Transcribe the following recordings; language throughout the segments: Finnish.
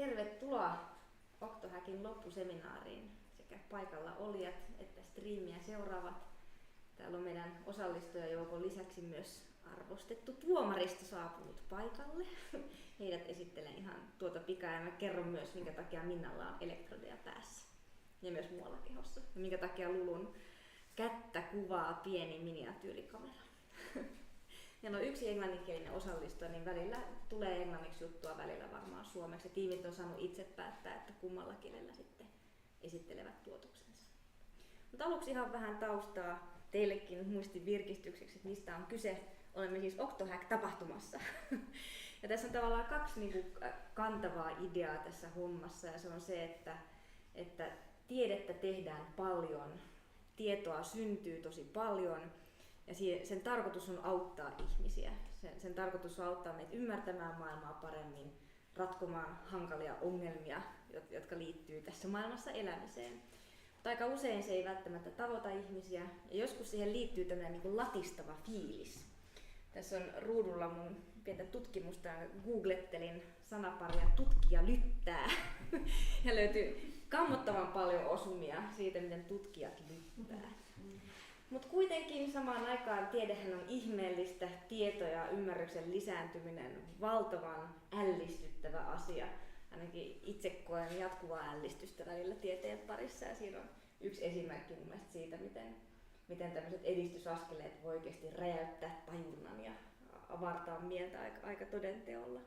Tervetuloa Octohackin loppuseminaariin sekä paikalla olijat että striimiä seuraavat. Täällä on meidän osallistujajoukon lisäksi myös arvostettu tuomaristo saapunut paikalle. Heidät esittelen ihan tuota pikaa ja mä kerron myös, minkä takia Minnalla on elektrodeja päässä ja myös muualla kehossa. Ja minkä takia Lulun kättä kuvaa pieni miniatyyrikamera. Meillä on yksi englanninkielinen osallistuja, niin välillä tulee englanniksi juttua, välillä varmaan suomeksi. Ja tiimit on saanut itse päättää, että kummalla kielellä sitten esittelevät tuotoksensa. Mutta aluksi ihan vähän taustaa teillekin muistin virkistykseksi, että mistä on kyse. Olemme siis Octohack-tapahtumassa. Ja tässä on tavallaan kaksi kantavaa ideaa tässä hommassa. Ja se on se, että tiedettä tehdään paljon, tietoa syntyy tosi paljon. Ja sen tarkoitus on auttaa ihmisiä. Sen tarkoitus on auttaa meitä ymmärtämään maailmaa paremmin, ratkomaan hankalia ongelmia, jotka liittyy tässä maailmassa elämiseen. Mutta aika usein se ei välttämättä tavoita ihmisiä, ja joskus siihen liittyy tämmöinen niin latistava fiilis. Tässä on ruudulla mun pientä tutkimusta, googlettelin sanaparia tutkija lyttää, ja löytyy kammottavan paljon osumia siitä, miten tutkijat lyttää. Mutta kuitenkin samaan aikaan tiedehän on ihmeellistä, tieto ja ymmärryksen lisääntyminen valtavan ällistyttävä asia. Ainakin itse koen jatkuvaa ällistystä välillä tieteen parissa ja siinä on yksi esimerkki mun mielestä siitä, miten tämmöiset edistysaskeleet voi oikeasti räjäyttää tajunnan ja avartaa mieltä aika todenteolla.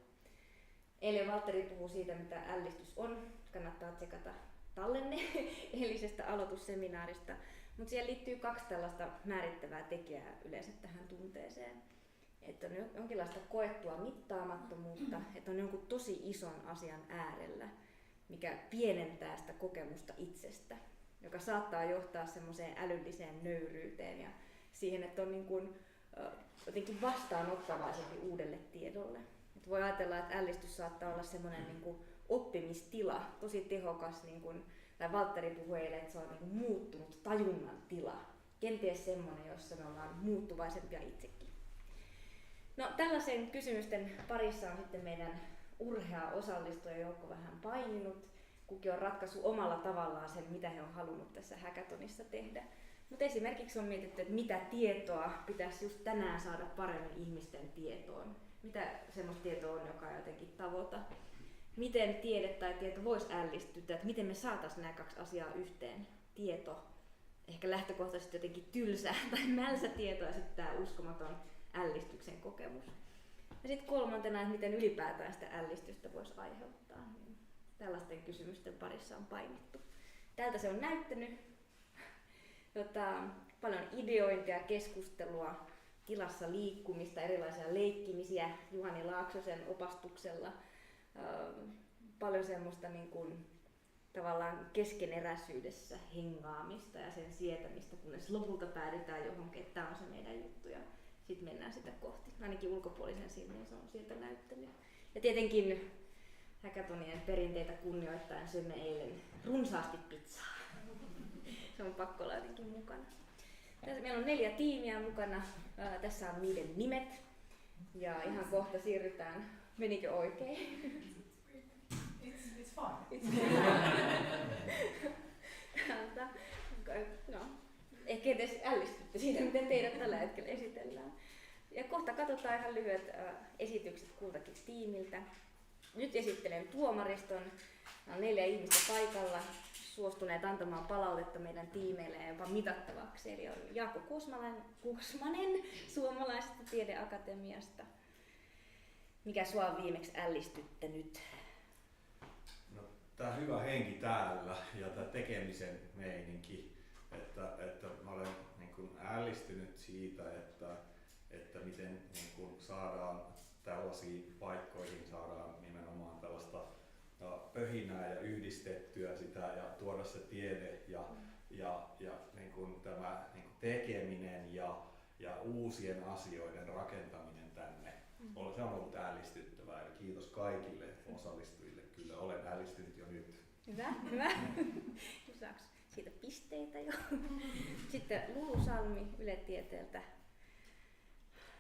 Eilen Valtteri puhui siitä, mitä ällistys on. Kannattaa tsekata tallenne eilisestä aloitusseminaarista. Mutta siihen liittyy kaksi tällaista määrittävää tekijää yleensä tähän tunteeseen. Että on jonkinlaista koettua mittaamattomuutta, että on jonkun tosi ison asian äärellä, mikä pienentää sitä kokemusta itsestä, joka saattaa johtaa semmoiseen älylliseen nöyryyteen ja siihen, että on jotenkin vastaanottavaisempi uudelle tiedolle. Et voi ajatella, että ällistys saattaa olla semmoinen oppimistila, tosi tehokas, tai Valtteri puhui eilen, että se on muuttunut tajunnan tila. Kenties semmoinen, jossa me ollaan muuttuvaisempia itsekin. No, tällaisen kysymysten parissa on sitten meidän urhea osallistujajoukko vähän paininut. Kukin on ratkaissut omalla tavallaan sen, mitä he on halunnut tässä hackathonissa tehdä. Mutta esimerkiksi on mietitty, että mitä tietoa pitäisi just tänään saada paremmin ihmisten tietoon. Mitä semmoista tietoa on, joka ei jotenkin tavoita. Miten tiede tai tieto voisi ällistyttää, että miten me saataisiin nämä kaksi asiaa yhteen. Tieto, ehkä lähtökohtaisesti jotenkin tylsä tai mälsä tieto ja sitten tämä uskomaton ällistyksen kokemus. Ja sitten kolmantena, että miten ylipäätään sitä ällistystä voisi aiheuttaa. Tällaisten kysymysten parissa on painittu. Tältä se on näyttänyt. Paljon ideointia, keskustelua, tilassa liikkumista, erilaisia leikkimisiä Juhani Laaksosen opastuksella. Paljon semmoista tavallaan keskeneräisyydessä hengaamista ja sen sietämistä, kunnes lopulta päädytään johonkin, että tämä on se meidän juttu ja sitten mennään sitä kohti. Ainakin ulkopuolisen silmin se on siltä näyttänyt. Ja tietenkin hackathonien perinteitä kunnioittaen syömme eilen runsaasti pizzaa. Se on pakko olla jotenkin mukana. Tässä meillä on 4 tiimiä mukana. Tässä on niiden nimet. Ja ihan kohta siirrytään. Menikö oikein? It's fine. No, ehkä edes ällistytte siitä, miten teidät tällä hetkellä esitellään. Ja kohta katsotaan ihan lyhyet esitykset kultakin tiimiltä. Nyt esittelen tuomariston. On 4 ihmistä paikalla, suostuneet antamaan palautetta meidän tiimeille ja jopa mitattavaksi. Eli on Jaakko Kuosmanen Suomalaisesta Tiedeakatemiasta. Mikä sua on viimeksi ällistyttänyt? No, tää hyvä henki täällä ja tää tekemisen meininki, että mä olen ällistynyt siitä, että miten saadaan tällaisiin paikkoihin saadaan nimenomaan tällaista pöhinää ja yhdistettyä sitä ja tuoda se tiede ja tämä tekeminen ja uusien asioiden rakentaminen tänne. Se on ollut ällistyttävää ja kiitos kaikille osallistujille. Kyllä olen ällistynyt jo nyt. Hyvä. Saaks siitä pisteitä jo? Sitten Lulu Salmi Yle Tieteeltä.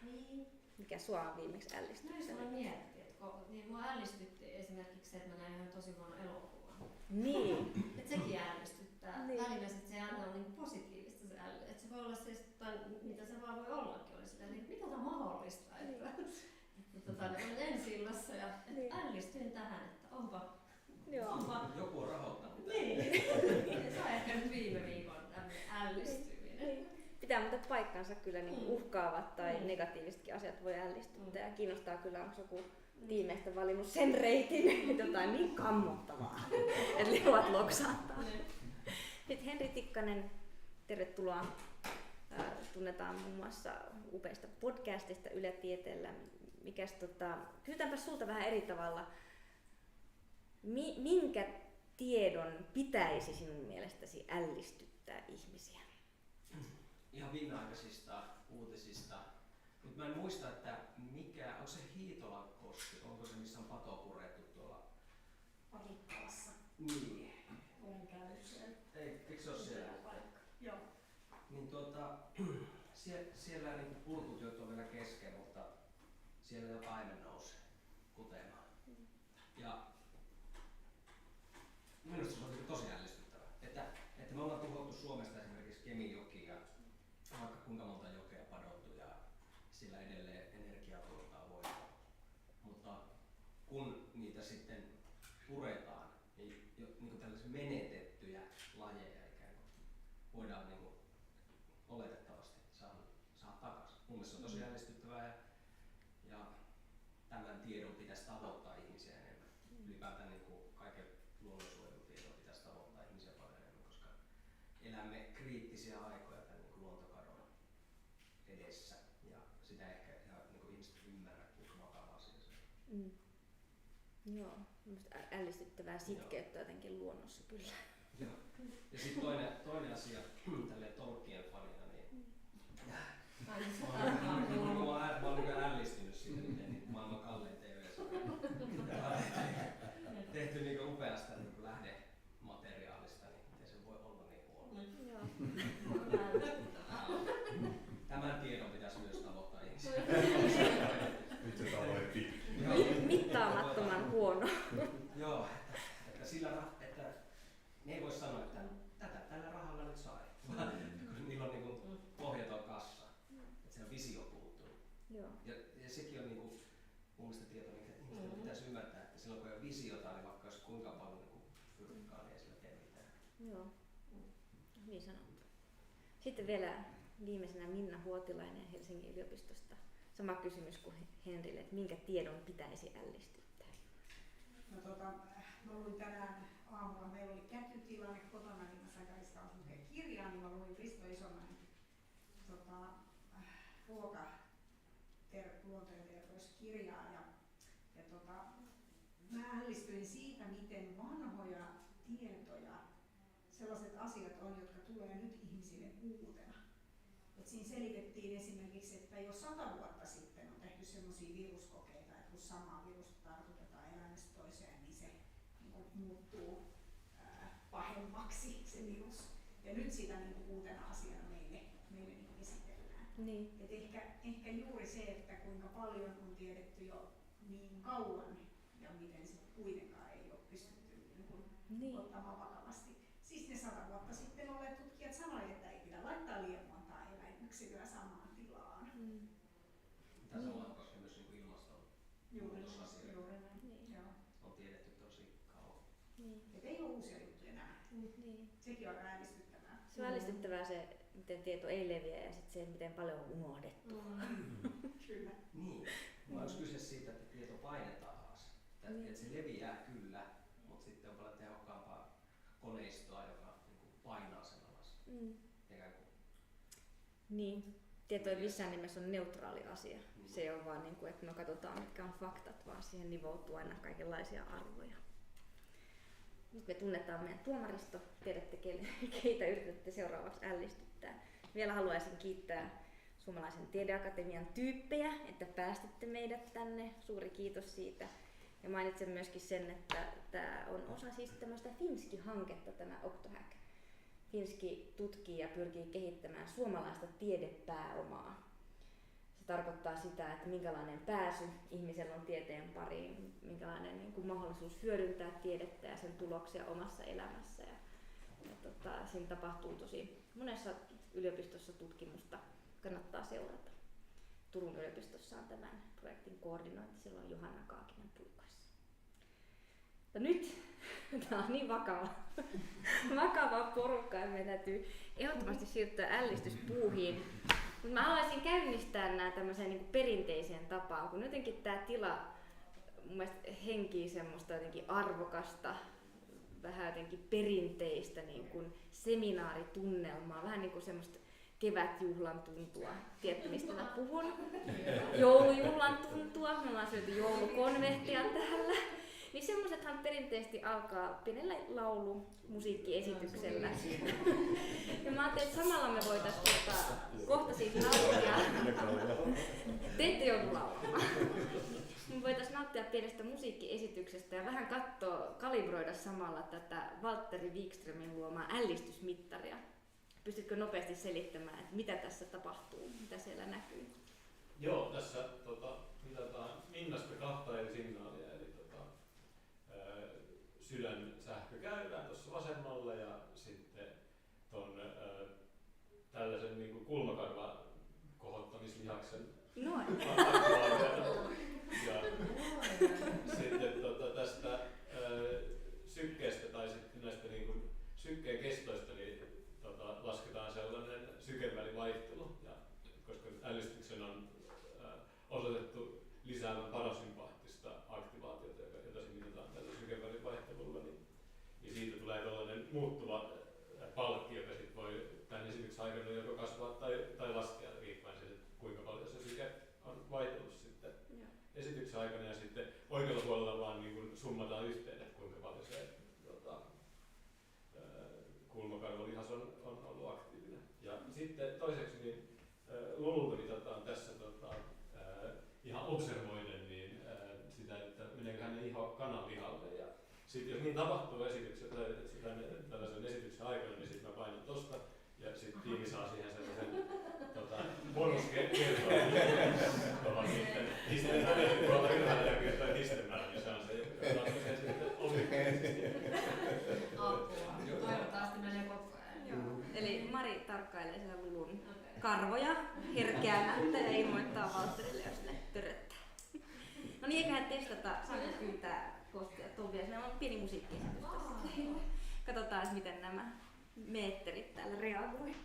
Niin. Mikä sua on viimeksi ällistynyt? Näin mä mietin, että niin mua ällistytti esimerkiksi se, että mä näin ihan tosi huono elokuvan. Niin. Että sekin ällistyttää. Niin. Välillä sit se ei aina ole niin positiivista se äly. Että se voi olla se, mitä se vaan voi ollakin. Oli sitä, että mitä on mahdollista. Että olen ensi-illassa ja ällistyin tähän, että onpa. Joku on rahoittanut. Niin. Se on ehkä nyt viime viikon tämmöinen ällistyminen. Niin. Pitää muuten paikkansa kyllä niin uhkaavat tai negatiivisetkin asiat voi ällistyttää. Ja kiinnostaa kyllä, onko joku tiimeistä valinnut sen reitin, jotain niin kammottavaa, että leuat loksaattaa. Sitten Henry Tikkanen, tervetuloa. Tunnetaan muun muassa upeista podcastista Yle Tieteellä. Kysytäänpä sulta vähän eri tavalla. Minkä tiedon pitäisi sinun mielestäsi ällistyttää ihmisiä? Ihan viimeaikaisista uutisista. Mutta mä en muista, että onko se Hiitolankoski, onko se missä on pato purettu tuolla? Parikkalassa. Niin. Olen käynyt siellä. Eikö se ole siellä? Joo. Niin siellä niin purkutyöt on vielä kesken, mutta siellä jo taimen nousee kutemaan. Ja minusta se on tosi ällistyttävää, että me ollaan tuhottu Suomesta esimerkiksi Kemijoki ja vaikka kuinka monta jokea padottu ja sillä edelleen energiaa tuottaa voimaa. Mutta kun niitä sitten puretaan, niin tällaisia menetettyjä lajeja ikään kuin voidaan niin kuin oletettavasti saada takaisin. Mun mielestä se on tosi ällistyttävää ja tämän tiedon pitäisi tavoittaa ihmisiä enemmän. Ylipäätään niin kuin kaiken luonnonsuojelutiedon pitäisi tavoittaa ihmisiä paljon enemmän, koska elämme kriittisiä aikoja tämän niin kuin luontokadon edessä ja sitä ehkä niin kuin ihmiset ymmärrä, kuinka vakava asia se on. Joo, ällistyttävää sitkeyttä jotenkin luonnossa kyllä. Joo. Ja sitten toinen asia tälleen Tolkien fanina, niin mä oon niin ällistynyt siitä, miten maailman kallein TV-sarja tehty niin upeasta niin lähdemateriaalista, niin miten se voi olla niin huono. Tämän tiedon pitäisi myös tavoittaa ihmisiä. Nyt se tavoitti. Mittaamattoman huono. Joo, että ne ei voi sanoa, että tällä rahalla nyt sai, kun niillä on niin pohjaton kassa, että se visio puuttuu. Joo. Ja sekin on niin mun mielestä tieto, että ihmisten pitäisi ymmärtää, että silloin kun ei ole visiota, niin vaikka olisi kuinka paljon pyrkkaa, niin ei sillä tee mitään. Joo, hyvin sanottu. Sitten vielä viimeisenä Minna Huotilainen Helsingin yliopistosta. Sama kysymys kuin Henrille, että minkä tiedon pitäisi ällistyttää? Mä luin tänään aamulla, meillä oli kätytilanne kotona, niin mä sain kaikista lukea kirjaa, niin mä luin Risto Isomäen luonto- ja terveyskirjaa. Mä ällistyin siitä, miten vanhoja tietoja, sellaiset asiat on, jotka tulee nyt ihmisille uutena. Et siinä selitettiin esimerkiksi, että jo 100 vuotta sitten on tehty sellaisia viruskokeita, että kun samaa virusta tartutetaan eläimestä toiseen, niin se muuttuu pahemmaksi se virus. Ja nyt sitä uutena asiana meille esitellään. Niin. Et ehkä juuri se, että kuinka paljon on tiedetty jo niin kauan ja miten se kuitenkaan ei ole pystytty ottamaan vakavasti. Siis ne 100 vuotta sitten olleet tutkijat sanoivat, että ei pidä laittaa liian montaa eläinyksilöä samaan tilaan. Mitä samaa koskee myös ilmastonmuutosasioita. Juuri näin. Niin. On tiedetty tosi kauan. Niin. Et ei ole uusia juttuja enää. Niin. Sekin on aika ällistyttävää. Se on ällistyttävää se, miten tieto ei leviä ja sitten se, miten paljon on unohdettu. Kyllä. Niin. Onko kyse siitä, että tieto painetaan alas? Että se leviää kyllä, mutta sitten on paljon tehokkaampaa koneistoa, joka painaa sen alas. Niin. Tieto ei missään nimessä ole neutraali asia. Se ei ole vaan, että me katsotaan mitkä on faktat, vaan siihen nivoutuu aina kaikenlaisia arvoja. Nyt me tunnetaan meidän tuomaristo. Tiedätte, keitä yritätte seuraavaksi ällistyttää. Vielä haluaisin kiittää Suomalaisen Tiedeakatemian tyyppejä, että päästitte meidät tänne. Suuri kiitos siitä. Ja mainitsen myöskin sen, että tämä on osa siis tämmöistä Finski-hanketta, tämä Octohack. Finski tutkii ja pyrkii kehittämään suomalaista tiedepääomaa. Se tarkoittaa sitä, että minkälainen pääsy ihmisellä on tieteen pariin, minkälainen niin kuin mahdollisuus hyödyntää tiedettä ja sen tuloksia omassa elämässä. Siinä tapahtuu tosi monessa yliopistossa tutkimusta, kannattaa seurata. Turun yliopistossa on tämän projektin koordinointi, siellä on Johanna Kaakinen puikoissa. Ja nyt, tämä on niin vakava porukka, ja meidän täytyy ehdottomasti siirtyä ällistyspuuhiin. Mutta mä haluaisin käynnistää nämä tämmöiseen niin kuin perinteiseen tapaan, kun jotenkin tämä tila mun mielestä henkii semmoista jotenkin arvokasta, vähän jotenkin perinteistä niin kuin seminaaritunnelmaa, vähän niin kuin semmoista kevätjuhlan tuntua. Tiedätte, mistä mä puhun? Joulujuhlan tuntua. Me ollaan syöty joulukonvehtia täällä. Niin semmoisethan perinteisesti alkaa pienellä musiikkiesityksellä. Ja mä ajattelin, että samalla me voitaisiin kohta siis nauttia. Te ette joudu laulamaan. Me voitaisiin nauttia pienestä musiikkiesityksestä ja vähän kalibroida samalla tätä Valtteri Wikströmin luomaa ällistysmittaria. Pystytkö nopeasti selittämään, että mitä tässä tapahtuu, mitä siellä näkyy? Joo, tässä mitataan Minnasta kahta eri signaalia, eli sydän sähkökäyrää tuossa vasemmalla ja sitten ton tällaisen niin kuin kulmakarvan kohottamislihaksen ja sitten tästä sykkeestä tai sitten näistä niin kuin sykkeen kestoista niin lasketaan sellainen sykevälivaihtelu, ja koska ällistyksen on osoitettu lisäävän parasympaattista aktivaatiota, jota se mitataan tällä sykevälivaihtelulla, niin siitä tulee tällainen muuttuva palkki, joka sit voi tämän esityksen aikana joko kasvaa tai laskea riippuen siitä, kuinka paljon se syke on vaihdellut sitten esityksen aikana, ja sitten oikealla puolella vaan niin kun summataan yhteen, että kuinka paljon se kulmakarvalihas on ollut aktiivinen. Ja sitten toiseksi niin Lululta mitataan tässä ihan observoiden niin sitä, että meneekö hänen iho kananlihalle. Ja sitten jos niin tapahtuu tällaisen esityksen aikana, niin sitten mä painan tosta ja sitten tiimi saa siihen sellaisen bonuskertoa tuohon sitten histemään. Tuolta ylhäällä ja kertaa histemään, niin se on se, joka ratkaisee sitten objektiivisesti. Apua. Toivottavasti menee koko ajan. Joo. Eli Mari tarkkailee siellä Lulun karvoja herkeämättä ja ilmoittaa Valtterille, jos ne töröttää. No niin, eiköhän testata, saanko pyytää Kostia Tobia, siinä on pieni musiikkiesitys tässä. Katsotaan, miten nämä meetterit täällä reagoi.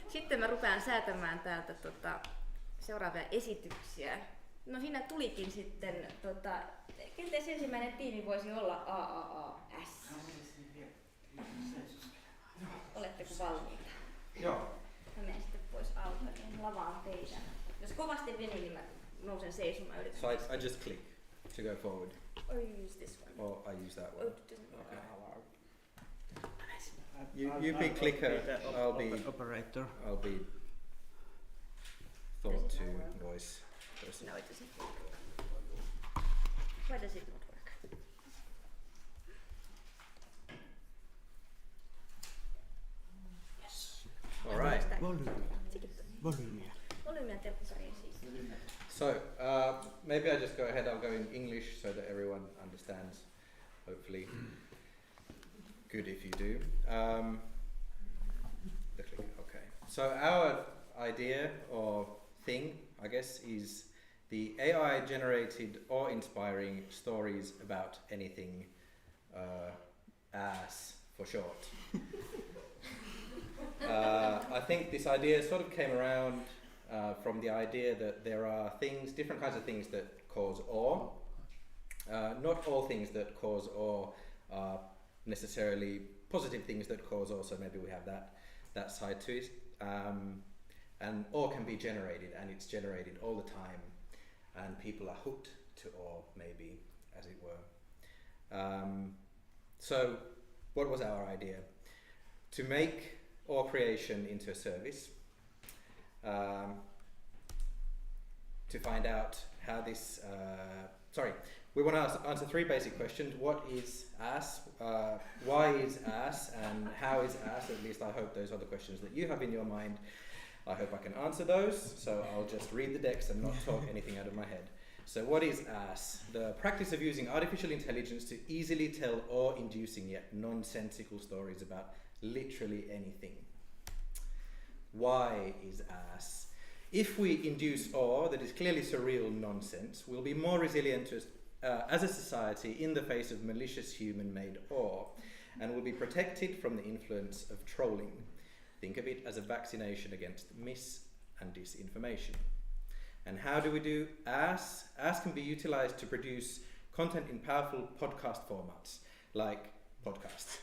Sitten mä rupean säätämään täältä seuraavia esityksiä. No siinä tulikin sitten, kenties ensimmäinen tiimi voisi olla AAAS. Oletteko valmiita? Joo. Mä menen sitten pois alta, niin lavaan teidän. Jos kovasti venyy, niin mä nousen seisomaan. So I just click to go forward. Or you use this one. Or I use that one. Okay. You be clicker, I'll be operator. I'll be thought to voice person. No, it doesn't work. Why does it not work? Yes. All right. Volyymiä telkkariin siis. So maybe I just go ahead. I'll go in English so that everyone understands. Hopefully, good if you do. The clicker. Okay. So our idea or thing, I guess, is the AI-generated awe-inspiring stories about anything, ass for short. I think this idea sort of came around from the idea that there are things, different kinds of things that cause awe. Not all things that cause awe are necessarily positive things that cause awe, so maybe we have that side to it. And awe can be generated, and it's generated all the time, and people are hooked to awe, maybe, as it were. So, what was our idea? To make all creation into a service, to find out how this, we want to answer 3 basic questions. What is as? Why is as? And how is as? At least I hope those are the questions that you have in your mind. I hope I can answer those, so I'll just read the text and not talk anything out of my head. So what is as? The practice of using artificial intelligence to easily tell awe-inducing yet nonsensical stories about literally anything. Why is as? If we induce awe that is clearly surreal nonsense, we'll be more resilient as a society in the face of malicious human-made awe, and will be protected from the influence of trolling. Think of it as a vaccination against mis and disinformation. And how do we do as? As can be utilized to produce content in powerful podcast formats, like podcasts,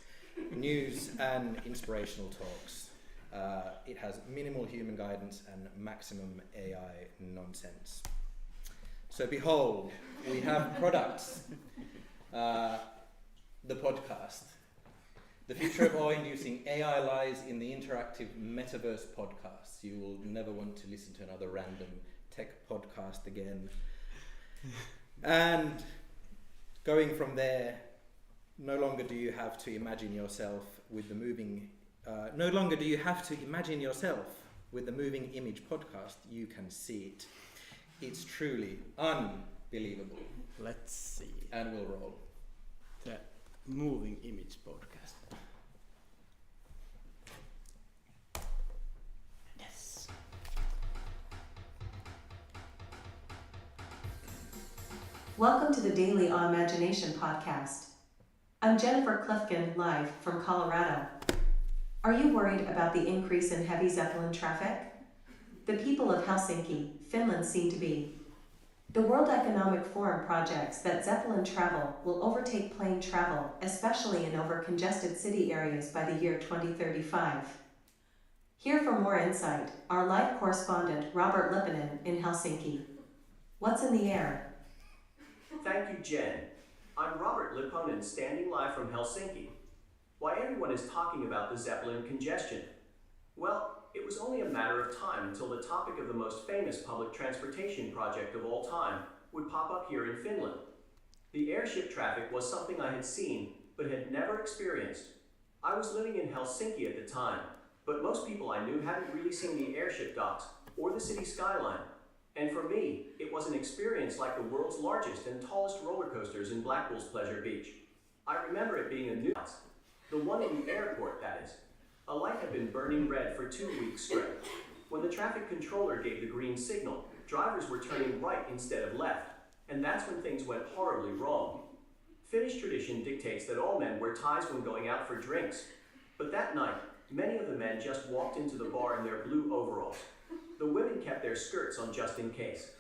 news and inspirational talks. It has minimal human guidance and maximum AI nonsense. So behold, we have products. The podcast. The future of awe-inducing AI lies in the interactive metaverse podcasts. You will never want to listen to another random tech podcast again. And going from there, no longer do you have to imagine yourself with the moving image podcast. You can see it. It's truly unbelievable. Let's see. And we'll roll. The moving image podcast. Yes. Welcome to the Daily Imagination podcast. I'm Jennifer Clifkin, live from Colorado. Are you worried about the increase in heavy Zeppelin traffic? The people of Helsinki, Finland seem to be. The World Economic Forum projects that Zeppelin travel will overtake plane travel, especially in over-congested city areas by the year 2035. Here for more insight, our live correspondent Robert Lipponen in Helsinki. What's in the air? Thank you, Jen. I'm Robert Lipponen, standing live from Helsinki. Why everyone is talking about the Zeppelin congestion? Well, it was only a matter of time until the topic of the most famous public transportation project of all time would pop up here in Finland. The airship traffic was something I had seen, but had never experienced. I was living in Helsinki at the time, but most people I knew hadn't really seen the airship docks or the city skyline. And for me, it was an experience like the world's largest and tallest roller coasters in Blackpool's Pleasure Beach. I remember it being a new house, the one in the airport, that is. A light had been burning red for 2 weeks straight. When the traffic controller gave the green signal, drivers were turning right instead of left, and that's when things went horribly wrong. Finnish tradition dictates that all men wear ties when going out for drinks, but that night, many of the men just walked into the bar in their blue overalls. The women kept their skirts on just in case.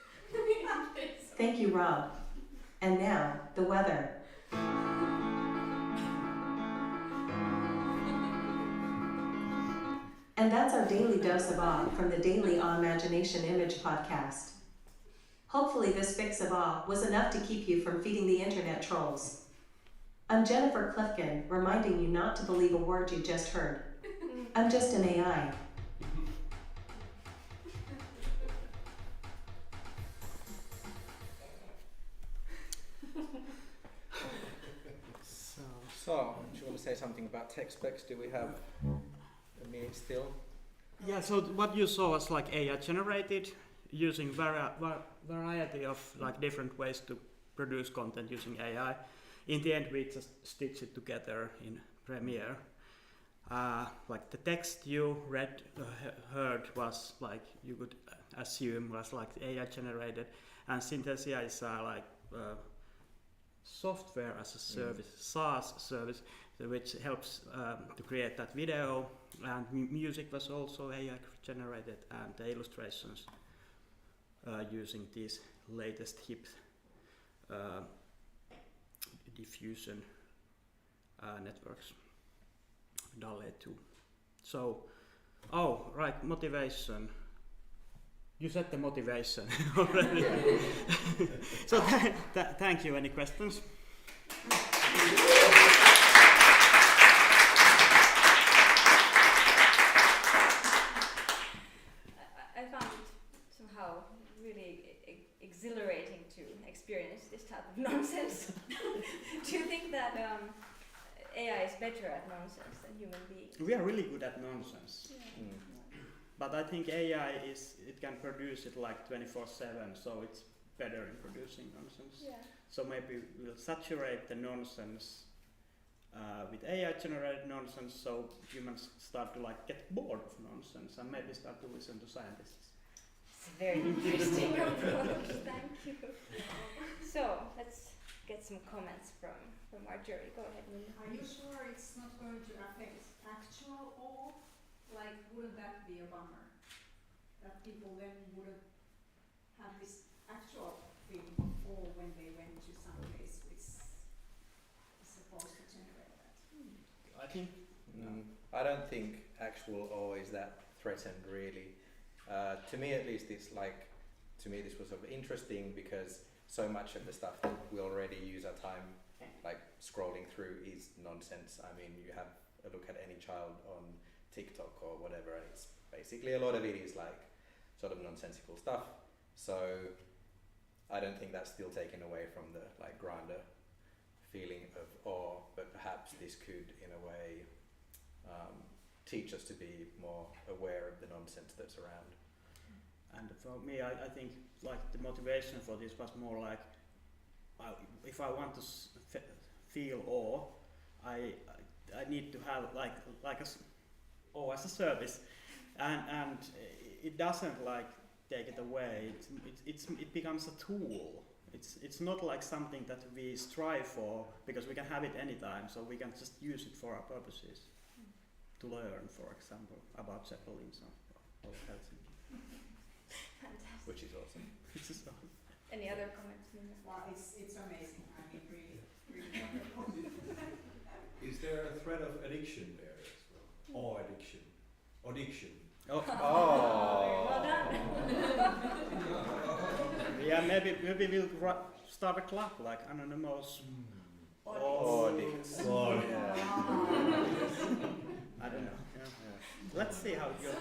Thank you, Rob. And now, the weather. And that's our daily dose of awe from the Daily Imagination Image podcast. Hopefully this fix of awe was enough to keep you from feeding the internet trolls. I'm Jennifer Clifkin, reminding you not to believe a word you just heard. I'm just an AI. So, do you want to say something about tech specs? Do we have a minute still? Yeah, so what you saw was like AI generated using variety of like different ways to produce content using AI. In the end, we just stitched it together in Premiere. Like the text you heard was like you could assume was like AI generated, and Synthesia is like software as a service, SaaS service, which helps to create that video, and music was also AI generated, and the illustrations using these latest hip diffusion networks, DALL-E 2. So, right, motivation. You said the motivation already. So thank you. Any questions? better at nonsense than human beings. We are really good at nonsense. Yeah. But I think AI it can produce it like 24/7, so it's better in producing nonsense. Yeah. So maybe we'll saturate the nonsense with AI-generated nonsense, so humans start to like get bored of nonsense and maybe start to listen to scientists. It's a very interesting approach. Thank you. So let's get some comments from our jury. Go ahead, Minna. Are you sure it's not going to affect actual awe? Like, wouldn't that be a bummer? That people then wouldn't have this actual feeling of awe when they went to some place which is supposed to generate that. I think I don't think actual awe is that threatened really. To me at least this was sort of interesting because so much of the stuff that we already use our time like scrolling through is nonsense. I mean, you have a look at any child on TikTok or whatever and it's basically a lot of it is like sort of nonsensical stuff. So I don't think that's still taken away from the like grander feeling of awe, but perhaps this could in a way teach us to be more aware of the nonsense that's around. And for me, I think like the motivation for this was more like if I want to feel awe, I need to have like awe as a service, and it doesn't like take it away. It becomes a tool. It's not like something that we strive for because we can have it anytime, so we can just use it for our purposes. To learn, for example, about zeppelins or Helsinki. Fantastic. Which is awesome. Any other comments, Minna? Well, it's amazing. I mean, really wonderful. Is there a threat of addiction there as well? Or addiction? Addiction. Oh. Well done. Yeah, maybe we'll start a club like Anonymous. Audits. I don't know. Yeah. Let's see how it goes.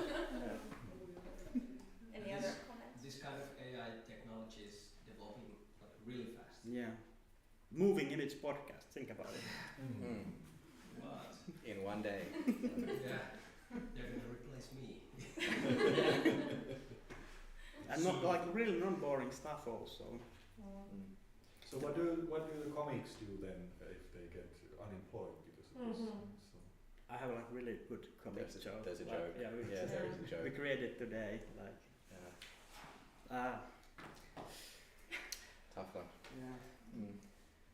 Any other comments? This kind of AI technology is developing like really fast. Yeah. Moving image podcast. Think about it. But In one day. yeah, they're gonna replace me. And not like really non-boring stuff also. So what do the comics do then if they get unemployed because of this? So I have like really good comics joke. There's a like, joke. Yeah, There is a joke. we created today. Like. Tough one. Yeah.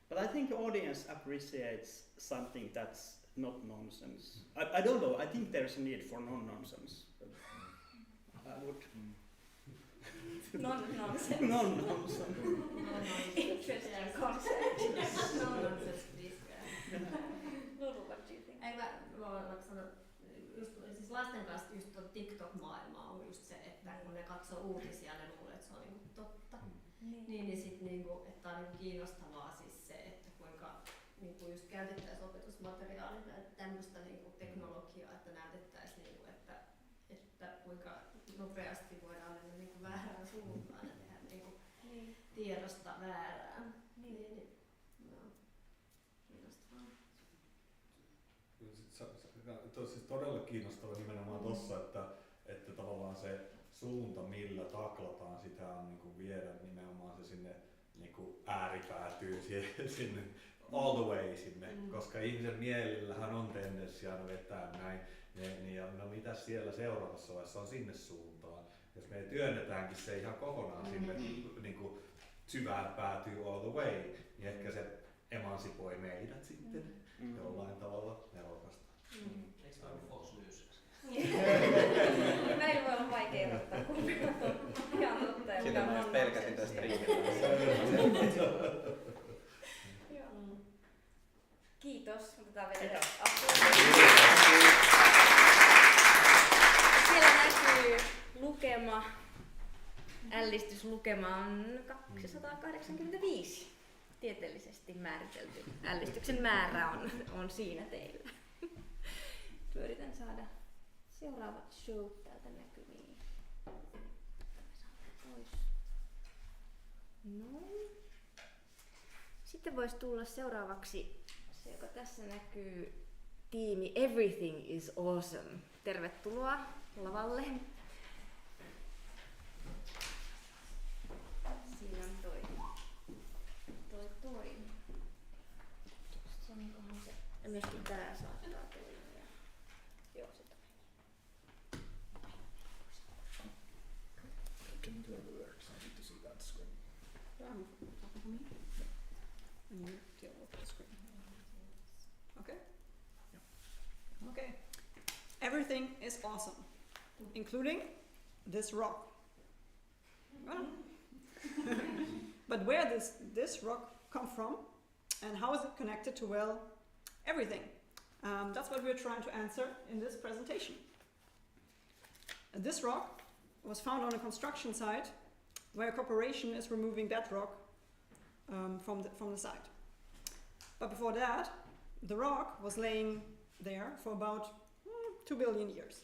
But I think the audience appreciates something that's not nonsense. I don't know. I think there's a need for non-nonsense. I would. Non-nonsense. Non-nonsense. Interesting concept. No-nonsense, please. Lulu, what do you think? Ei mä vaikka sanon, just, siis lasten kanssa just tuo TikTok-maailma on just se, että kun ne katsoo uutisia, ne luulee, että se on niinku totta. Niin sit niinku, että on niinku kiinnostavaa siis se, että kuinka niinku just käytettäisiin opetusmateriaalina tämmöistä niinku teknologiaa, että näytettäisiin niinku, että kuinka nopeasti voidaan mennä niinku väärään suuntaan ja tehdä niinku tiedosta väärään. Niin, no, kiinnostavaa. Siis todella kiinnostava nimenomaan tossa, että tavallaan se suunta millä taklataan sitä on niinku viedä nimenomaan se sinne niinku ääripäätyy sinne all the way sinne, koska ihmisen mielellähän on tendenssi aina vetää näin. Ja no mitä siellä seuraavassa vaiheessa on sinne suuntaan. Jos me työnnetäänkin se ihan kokonaan sinne niinku syvään päätyy all the way, niin ehkä se emansipoi meidät sitten jollain tavalla nerokasta. Eikö tämä ole Fox News? Meillä voi olla vaikea erottaa, kun ihan totta ja Sitä mä just pelkäsin tästä riikelmästä. Kiitos. Otetaan vielä siellä näkyy lukema. Ällistyslukema on 285. Tieteellisesti määritelty ällistyksen määrä on siinä teillä. Yritän saada seuraavat showt täältä näkyviin. Noin. Sitten voisi tulla seuraavaksi se, joka tässä näkyy, tiimi Everything is Awesome. Tervetuloa lavalle. Siinä on toi. Sonikohan se. Ja myöskin tää saattaa toimia. Joo, se toimii. Okay. Everything is awesome, including this rock. But where does this rock come from, and how is it connected to, well, everything? That's what we're trying to answer in this presentation. This rock was found on a construction site where a corporation is removing bedrock from the site. But before that, the rock was laying there for about 2 billion years.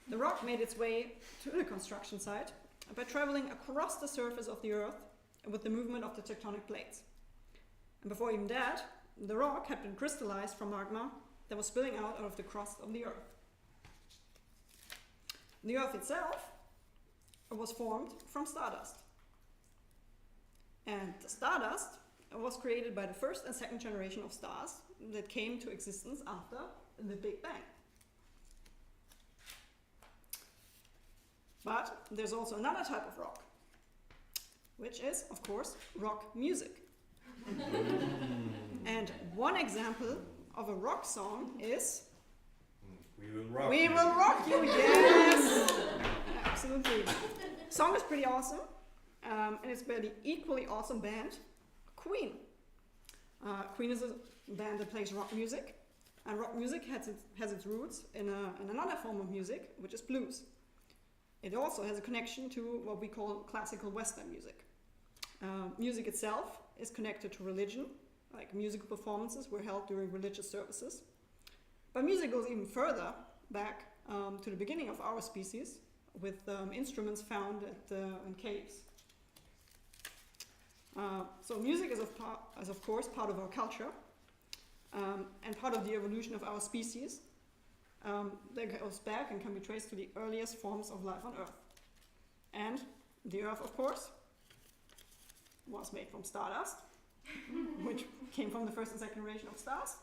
The rock made its way to the construction site by traveling across the surface of the Earth with the movement of the tectonic plates. And before even that, the rock had been crystallized from magma that was spilling out of the crust of the Earth. The Earth itself was formed from stardust. And the stardust was created by the first and second generation of stars that came to existence after the Big Bang. But there's also another type of rock, which is, of course, rock music. And one example of a rock song is We Will Rock We You. Will Rock You, yes! Absolutely. Song is pretty awesome, and it's by the equally awesome band Queen. Queen is a band that plays rock music, and rock music has its roots in another form of music, which is blues. It also has a connection to what we call classical Western music. Music itself is connected to religion, like musical performances were held during religious services. But music goes even further back to the beginning of our species, with instruments found in caves. So music is of course part of our culture and part of the evolution of our species that goes back and can be traced to the earliest forms of life on Earth. And the Earth, of course, was made from stardust, which came from the first and second generation of stars,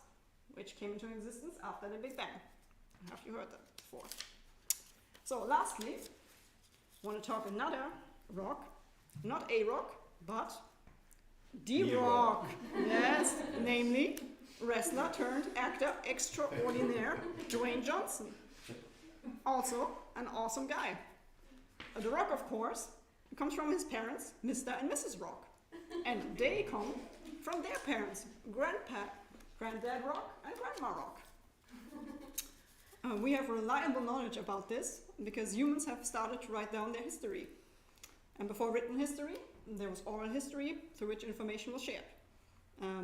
which came into existence after the Big Bang. Have you heard that before? So lastly, I want to talk another rock, not a rock, but the rock. Yes, namely wrestler turned actor extraordinaire Dwayne Johnson. Also an awesome guy. The Rock, of course, comes from his parents, Mr. and Mrs. Rock. And they come from their parents, Granddad Rock and Grandma Rock. We have reliable knowledge about this because humans have started to write down their history. And before written history, there was oral history through which information was shared.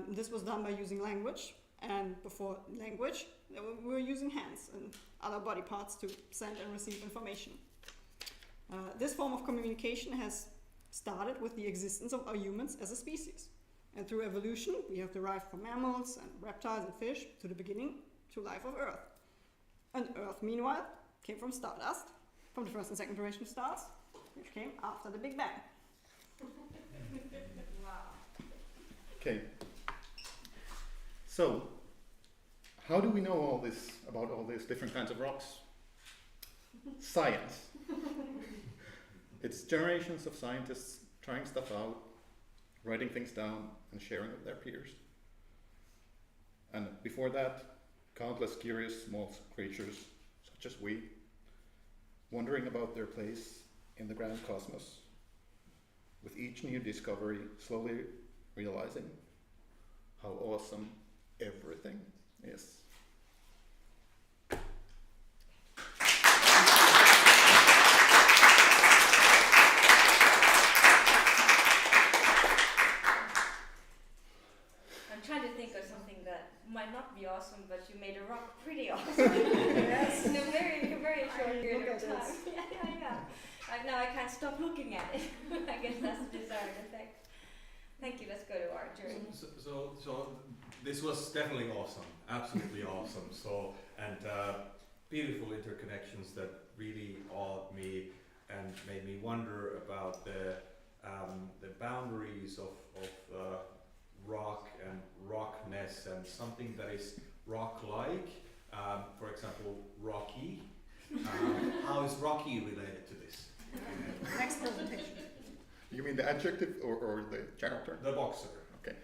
This was done by using language, and before language, we were using hands and other body parts to send and receive information. This form of communication has started with the existence of our humans as a species. And through evolution, we have derived from mammals and reptiles and fish to the beginning to life of Earth. And Earth, meanwhile, came from stardust, from the first and second generation of stars, which came after the Big Bang. Okay. So, how do we know all this about all these different kinds of rocks? Science. It's generations of scientists trying stuff out, writing things down, and sharing with their peers. And before that, countless curious small creatures, such as we, wondering about their place in the grand cosmos, with each new discovery slowly realizing how awesome everything is. I'm trying to think of something that might not be awesome, but you made a rock pretty awesome. Yes. In a very, very short period of time. Yeah. Now I can't stop looking at it. I guess that's the desired effect. Thank you. Let's go to our journey. So This was definitely awesome, absolutely awesome. So, and beautiful interconnections that really awed me and made me wonder about the boundaries of rock and rockness and something that is rock-like. For example, Rocky. How is Rocky related to this? Next presentation. You mean the adjective or the character? The boxer. Okay.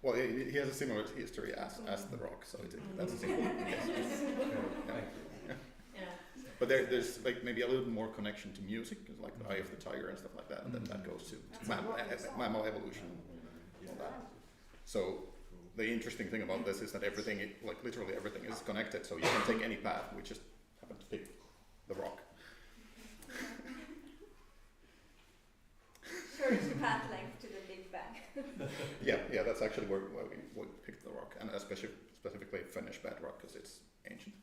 Well, he has a similar history as The Rock, so that's a simple yes. Yeah. But there's like maybe a little more connection to music, like the Eye of the Tiger and stuff like that, and then that goes to mammal evolution and all that. So the interesting thing about this is that everything, like literally everything, is connected. So you can take any path. We just happen to pick The Rock. Shortest path length to the Big Bang. yeah, that's actually where we picked The Rock, and specifically Finnish bedrock because it's ancient.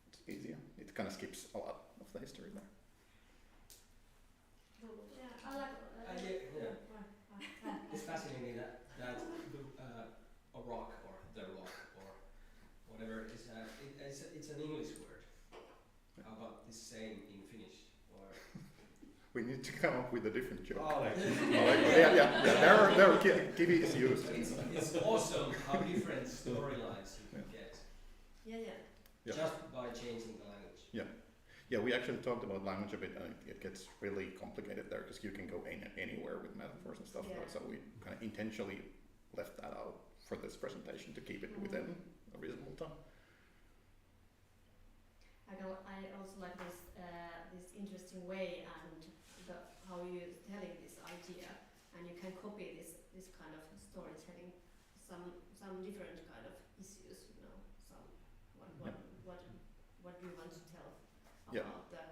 It's easier. It kind of skips a lot of the history there. Yeah, I like. It's fascinating that a rock or the rock or whatever is it's an English word. How about the same in Finnish? Or We need to come up with a different joke. Oh, like yeah. There are kiwi is used. it's awesome how different storylines you can get Yeah. just by changing the language. Yeah, we actually talked about language a bit, and it gets really complicated there because you can go anywhere with metaphors and stuff. Yeah. So we kind of intentionally left that out for this presentation to keep it within a reasonable time. I also like this interesting way and how you're telling this idea, and you can copy this kind of storytelling, some different kind of issues, you know, some what do you want to tell about the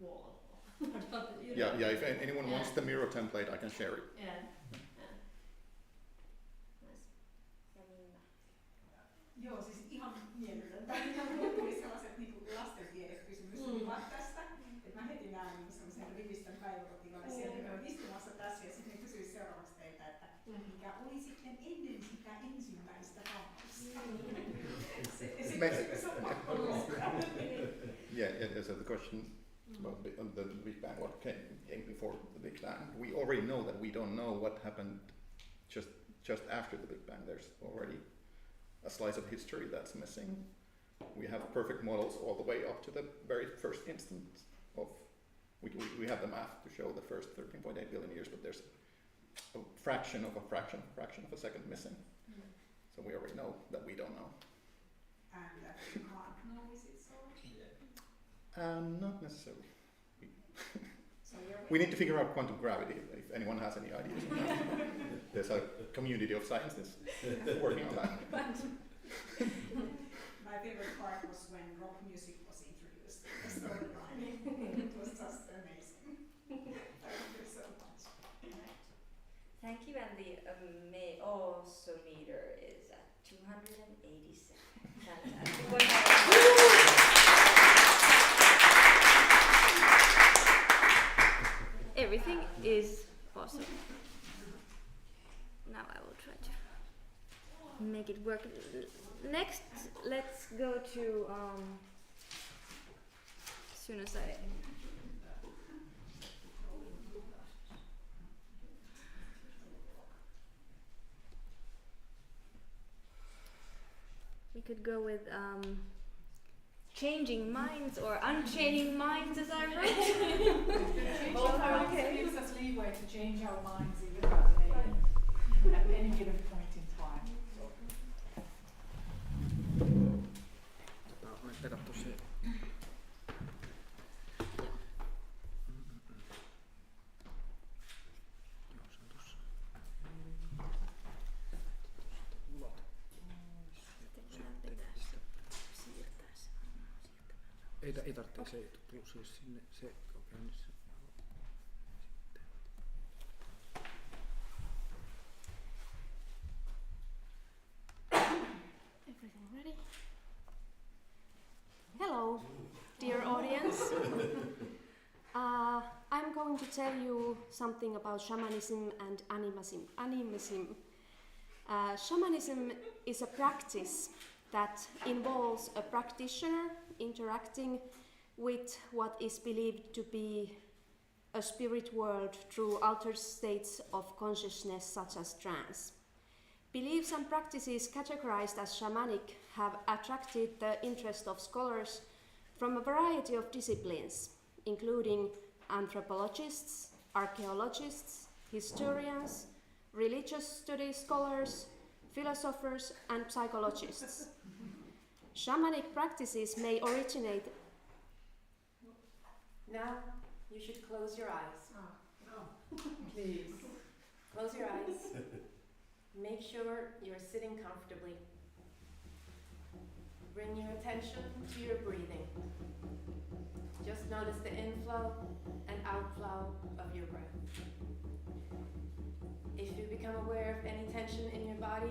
wall? Yeah. If anyone wants the Miro template, I can share it. Yeah. Joo, siis ihan mieletön. Tämä tuli sellaiset niinku lastentiedekysymys tästä, että mä heti näen niinku sellaisen rivistön päiväkotilaisia, jotka on istumassa tässä ja sitten ne kysyisi seuraavaksi teiltä, että mikä oli sitten ennen sitä ensimmäistä kammausta. Se on pakko luokkaa. Yeah, so the question about the Big Bang, what came before the Big Bang? We already know that we don't know what happened just after the Big Bang. There's already a slice of history that's missing. We have perfect models all the way up to the very first instance of, we have the math to show the first 13.8 billion years, but there's a fraction of a second missing. So we already know that we don't know. And that you can't know, is it so? Not necessarily. We need to figure out quantum gravity if anyone has any ideas on that. There's a community of scientists working on that. My favorite part was when rock music was introduced in the storyline. It was just amazing. Thank you so much. Thank you, and the meter is at 287. Fantastic. Everything is awesome. Now I will try to make it work. Next, let's go to as soon as I we could go with changing minds or unchaining minds, as I wrote. Both are okay. Gives us leeway to change our minds even at any given point in time. Ei tarvitse, se ei tullut siis sinne, se on käynnissä. Everything ready? Hello, dear audience. I'm going to tell you something about shamanism and animism. Shamanism is a practice that involves a practitioner interacting with what is believed to be a spirit world through altered states of consciousness such as trance. Beliefs and practices categorized as shamanic have attracted the interest of scholars from a variety of disciplines, including anthropologists, archaeologists, historians, religious studies scholars, philosophers, and psychologists. Shamanic practices may originate. Now you should close your eyes. No. Please. Close your eyes. Make sure you're sitting comfortably. Bring your attention to your breathing. Just notice the inflow and outflow of your breath. If you become aware of any tension in your body,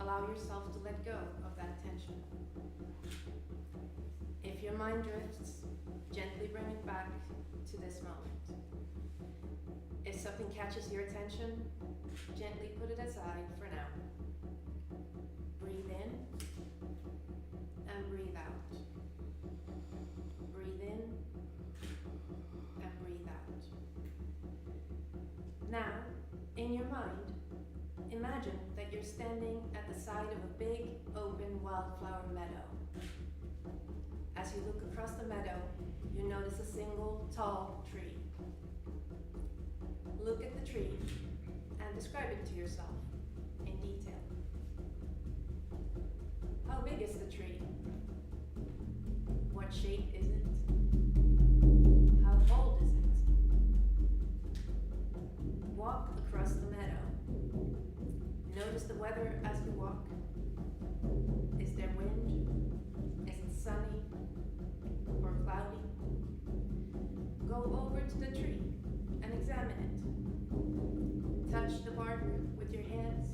allow yourself to let go of that tension. If your mind drifts, gently bring it back to this moment. If something catches your attention, gently put it aside for now. Breathe in and breathe out. Breathe in and breathe out. Now, in your mind, imagine that you're standing at the side of a big, open wildflower meadow. As you look across the meadow, you notice a single, tall tree. Look at the tree and describe it to yourself in detail. How big is the tree? What shape is it? How old is it? Walk across the meadow. Notice the weather as you walk. Is there wind? Is it sunny or cloudy? Go over to the tree and examine it. Touch the bark with your hands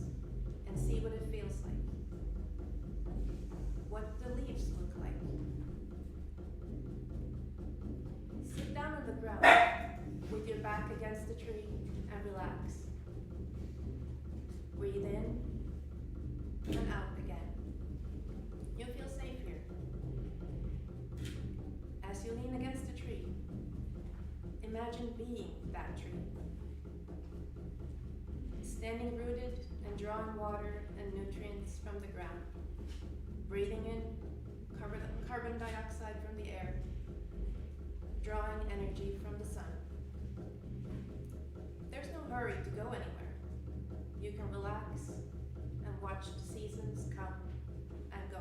and see what it feels like. What do the leaves look like? Sit down on the ground with your back against the tree and relax. Breathe in and out again. You'll feel safe here. As you lean against the tree, imagine being that tree. Standing rooted and drawing water and nutrients from the ground. Breathing in carbon dioxide from the air. Drawing energy from the sun. There's no hurry to go anywhere. You can relax and watch the seasons come and go.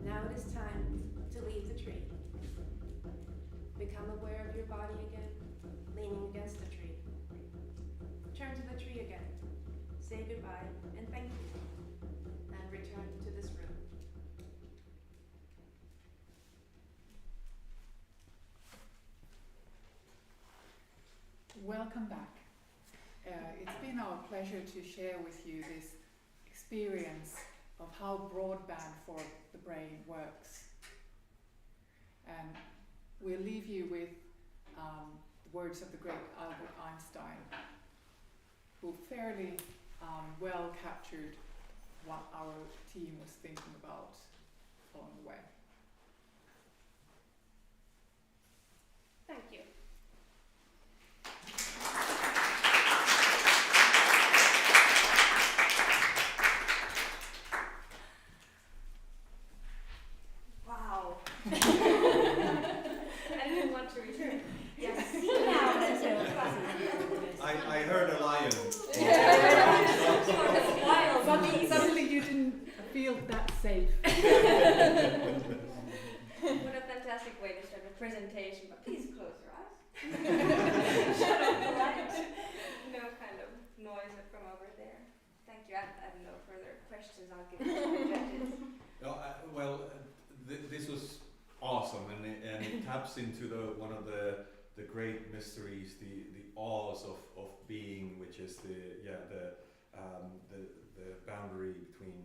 Now it is time to leave the tree. Become aware of your body again, leaning against the tree. Turn to the tree again. Say goodbye and thank you. And return to this room. Welcome back. It's been our pleasure to share with you this experience of how broadband for the brain works. And we'll leave you with the words of the great Albert Einstein, who fairly well captured what our team was thinking about along the way. Thank you. Wow. I didn't want to return. Yes. I heard a lion. Suddenly you didn't feel that safe. What a fantastic way to start a presentation, but please close your eyes. Shut off the light. No kind of noise from over there. Thank you. I have no further questions. I'll give it to the judges. This was awesome, and it taps into one of the the great mysteries, the awes of being, which is the boundary between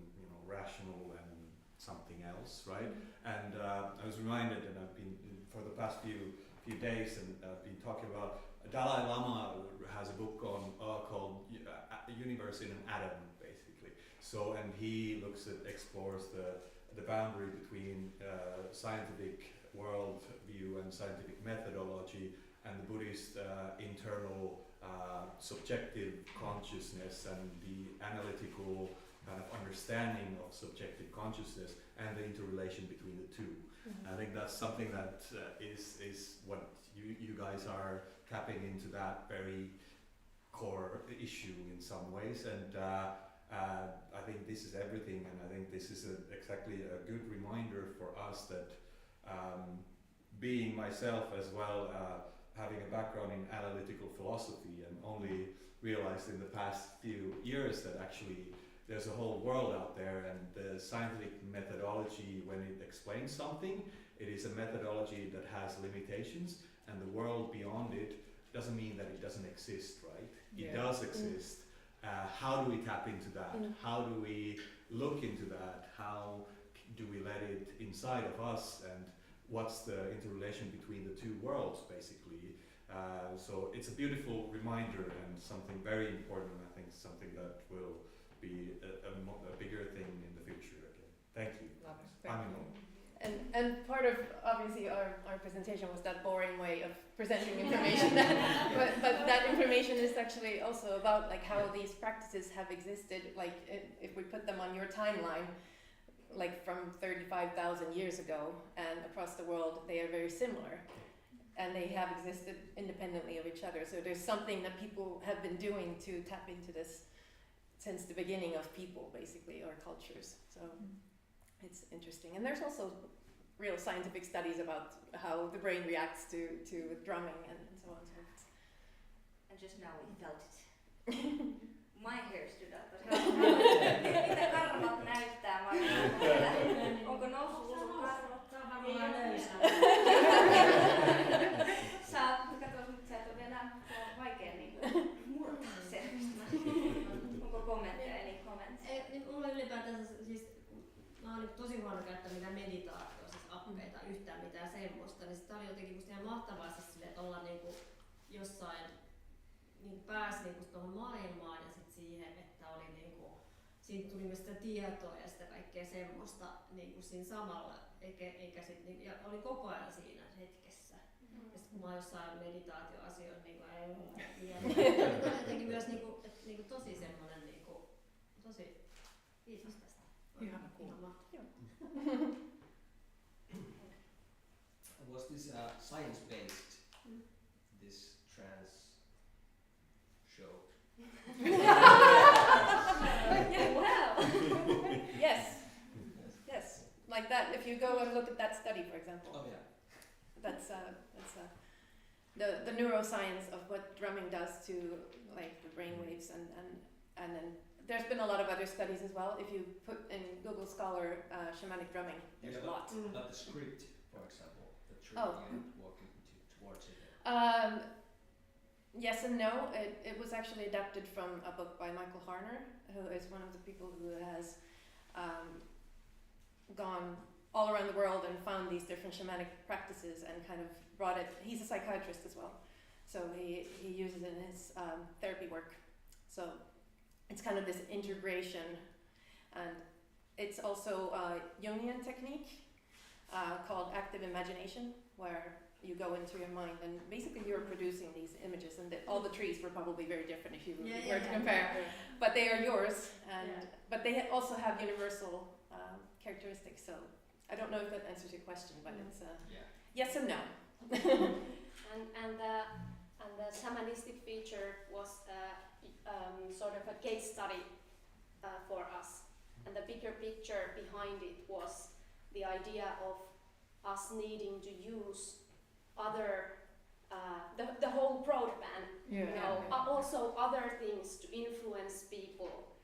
rational and something else, right? And I was reminded, and I've been for the past few days, and I've been talking about Dalai Lama has a book called Universe in an Atom, basically. So, and he explores the boundary between scientific worldview and scientific methodology and the Buddhist internal subjective consciousness and the analytical kind of understanding of subjective consciousness and the interrelation between the two. I think that's something that is what you guys are tapping into, that very core issue in some ways, and I think this is everything, and I think this is exactly a good reminder for us that being myself as well, having a background in analytical philosophy, and only realized in the past few years that actually there's a whole world out there, and the scientific methodology, when it explains something, it is a methodology that has limitations, and the world beyond it doesn't mean that it doesn't exist, right? It does exist. How do we tap into that? How do we look into that? How do we let it inside of us? And what's the interrelation between the two worlds, basically? So it's a beautiful reminder and something very important, and I think something that will be a bigger thing in the future again. Thank you. And part of obviously our presentation was that boring way of presenting information, but that information is actually also about like how these practices have existed. Like if we put them on your timeline, like from 35,000 years ago and across the world, they are very similar, and they have existed independently of each other. So there's something that people have been doing to tap into this since the beginning of people, basically, or cultures. So it's interesting. And there's also real scientific studies about how the brain reacts to drumming and so on. So and just now we felt it. My hair stood up, but mitä karvat näyttää? Onko noussut Lulun karvat? Katos nyt, sä et ole vielä vaikea murtaa semmoista. Onko kommentteja, eli kommentteja? Mulla ylipäätänsä siis, mä oon tosi huono käyttämään meditaatioa, siis appeita, yhtään mitään semmoista, niin tää oli jotenkin musta ihan mahtavaa siis sille, että olla niinku jossain, niinku pääsi niinku tuohon maailmaan ja sit siihen, että oli niinku, siitä tuli myös sitä tietoa ja sitä kaikkea semmoista niinku siinä samalla, eikä sit niinku, ja oli koko ajan siinä hetkessä. Ja sit kun mä oon jossain meditaatioasioissa niinku jotenkin myös niinku tosi semmonen niinku, tosi kiitos tästä. Ihana kuulla. Was this science-based, this trans show? Well, yes, like that. If you go and look at that study, for example, that's the neuroscience of what drumming does to like the brain waves, and then there's been a lot of other studies as well. If you put in Google Scholar shamanic drumming, there's a lot. Not the script, for example, the tree walking towards it. Yes and no. It was actually adapted from a book by Michael Harner, who is one of the people who has gone all around the world and found these different shamanic practices and kind of brought it. He's a psychiatrist as well, so he uses it in his therapy work. So it's kind of this integration, and it's also a Jungian technique called active imagination, where you go into your mind and basically you're producing these images, and all the trees were probably very different if you were to compare, but they are yours, and but they also have universal characteristics. So I don't know if that answers your question, but it's yes and no. and the shamanistic feature was sort of a case study for us, and the bigger picture behind it was the idea of us needing to use other the whole broadband, also other things to influence people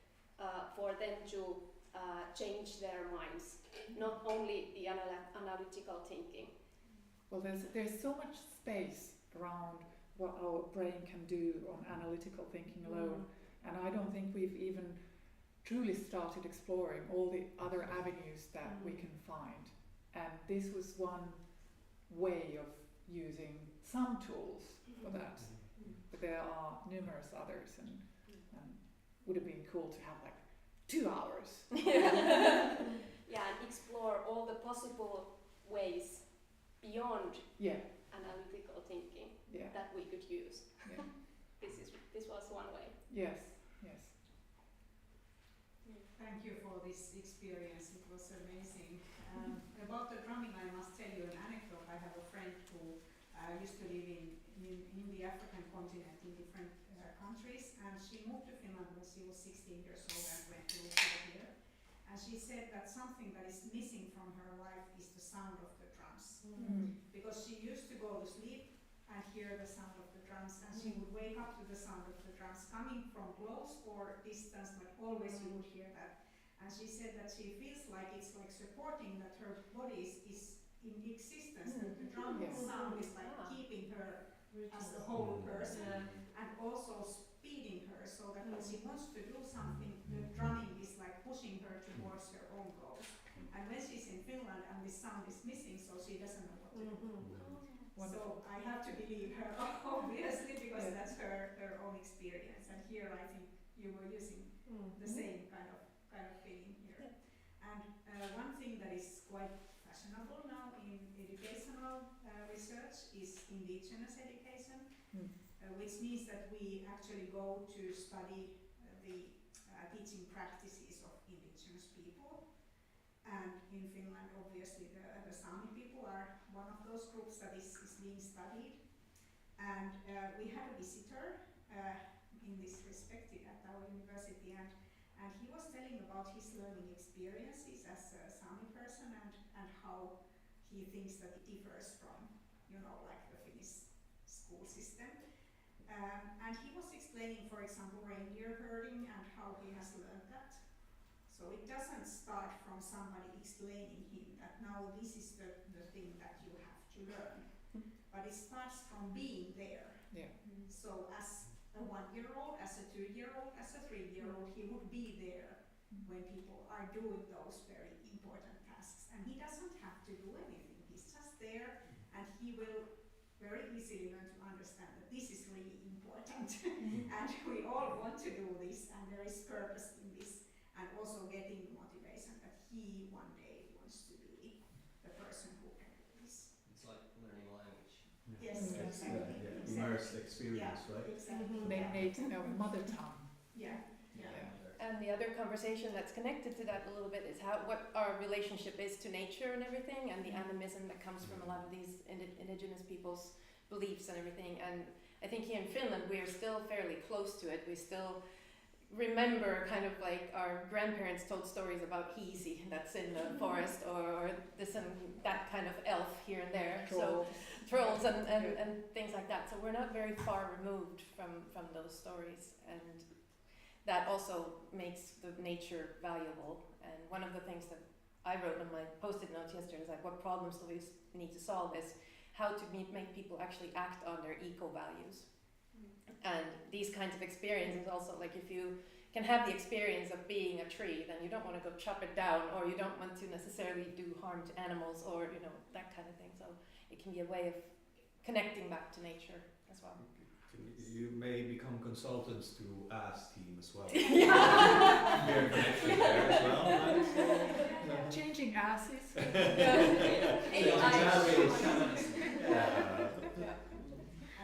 for them to change their minds, not only the analytical thinking. Well, there's so much space around what our brain can do on analytical thinking alone. And I don't think we've even truly started exploring all the other avenues that we can find. And this was one way of using some tools for that. But there are numerous others, and would have been cool to have like 2 hours. Yeah, and explore all the possible ways beyond analytical thinking that we could use. Yeah. This was one way. Yes. Thank you for this experience. It was amazing. About the drumming, I must tell you an anecdote. I have a friend who used to live in the African continent in different countries, and she moved to Finland when she was 16 years old and went to live here. And she said that something that is missing from her life is the sound of the drums. Because she used to go to sleep and hear the sound of the drums, and she would wake up to the sound of the drums coming from close or distance, but always you would hear that. And she said that she feels like it's like supporting that her body is in existence, that the drum sound is like keeping her as a whole person, and also speeding her, so that when she wants to do something, the drumming is like pushing her towards her own goals. And when she's in Finland and this sound is missing, so she doesn't know what to do. So I have to believe her, obviously, because that's her own experience. And here I think you were using the same kind of feeling here. And one thing that is quite fashionable now in educational research is indigenous education, which means that we actually go to study the teaching practices of indigenous people. And in Finland, obviously, the Sami people are one of those groups that is being studied. And we had a visitor in this respect at our university, and he was telling about his learning experiences as a Sami person and how he thinks that it differs from, like the Finnish school system. And he was explaining, for example, reindeer herding and how he has learned that. So it doesn't start from somebody explaining him that now this is the thing that you have to learn, but it starts from being there. So as a 1-year-old, as a 2-year-old, as a 3-year-old, he would be there when people are doing those very important tasks. And he doesn't have to do anything. He's just there, and he will very easily learn to understand that this is really important. And we all want to do this, and there is purpose in this, and also getting motivation that he one day wants to be the person who can do this. It's like learning a language. Yes, exactly. Immersed experience, right? Exactly. Mother tongue. And the other conversation that's connected to that a little bit is what our relationship is to nature and everything, and the animism that comes from a lot of these indigenous people's beliefs and everything. And I think here in Finland we are still fairly close to it. We still remember kind of like our grandparents told stories about Hiisi that's in the forest, or this and that kind of elf here and there. So trolls and things like that. So we're not very far removed from those stories, and that also makes the nature valuable. And one of the things that I wrote on my post-it notes yesterday is like, what problems do we need to solve is how to make people actually act on their eco-values. And these kinds of experiences also, like if you can have the experience of being a tree, then you don't want to go chop it down, or you don't want to necessarily do harm to animals, or that kind of thing. So it can be a way of connecting back to nature as well. You may become consultants to AS team as well. Yeah. Very connection there as well, right? Changing asses. And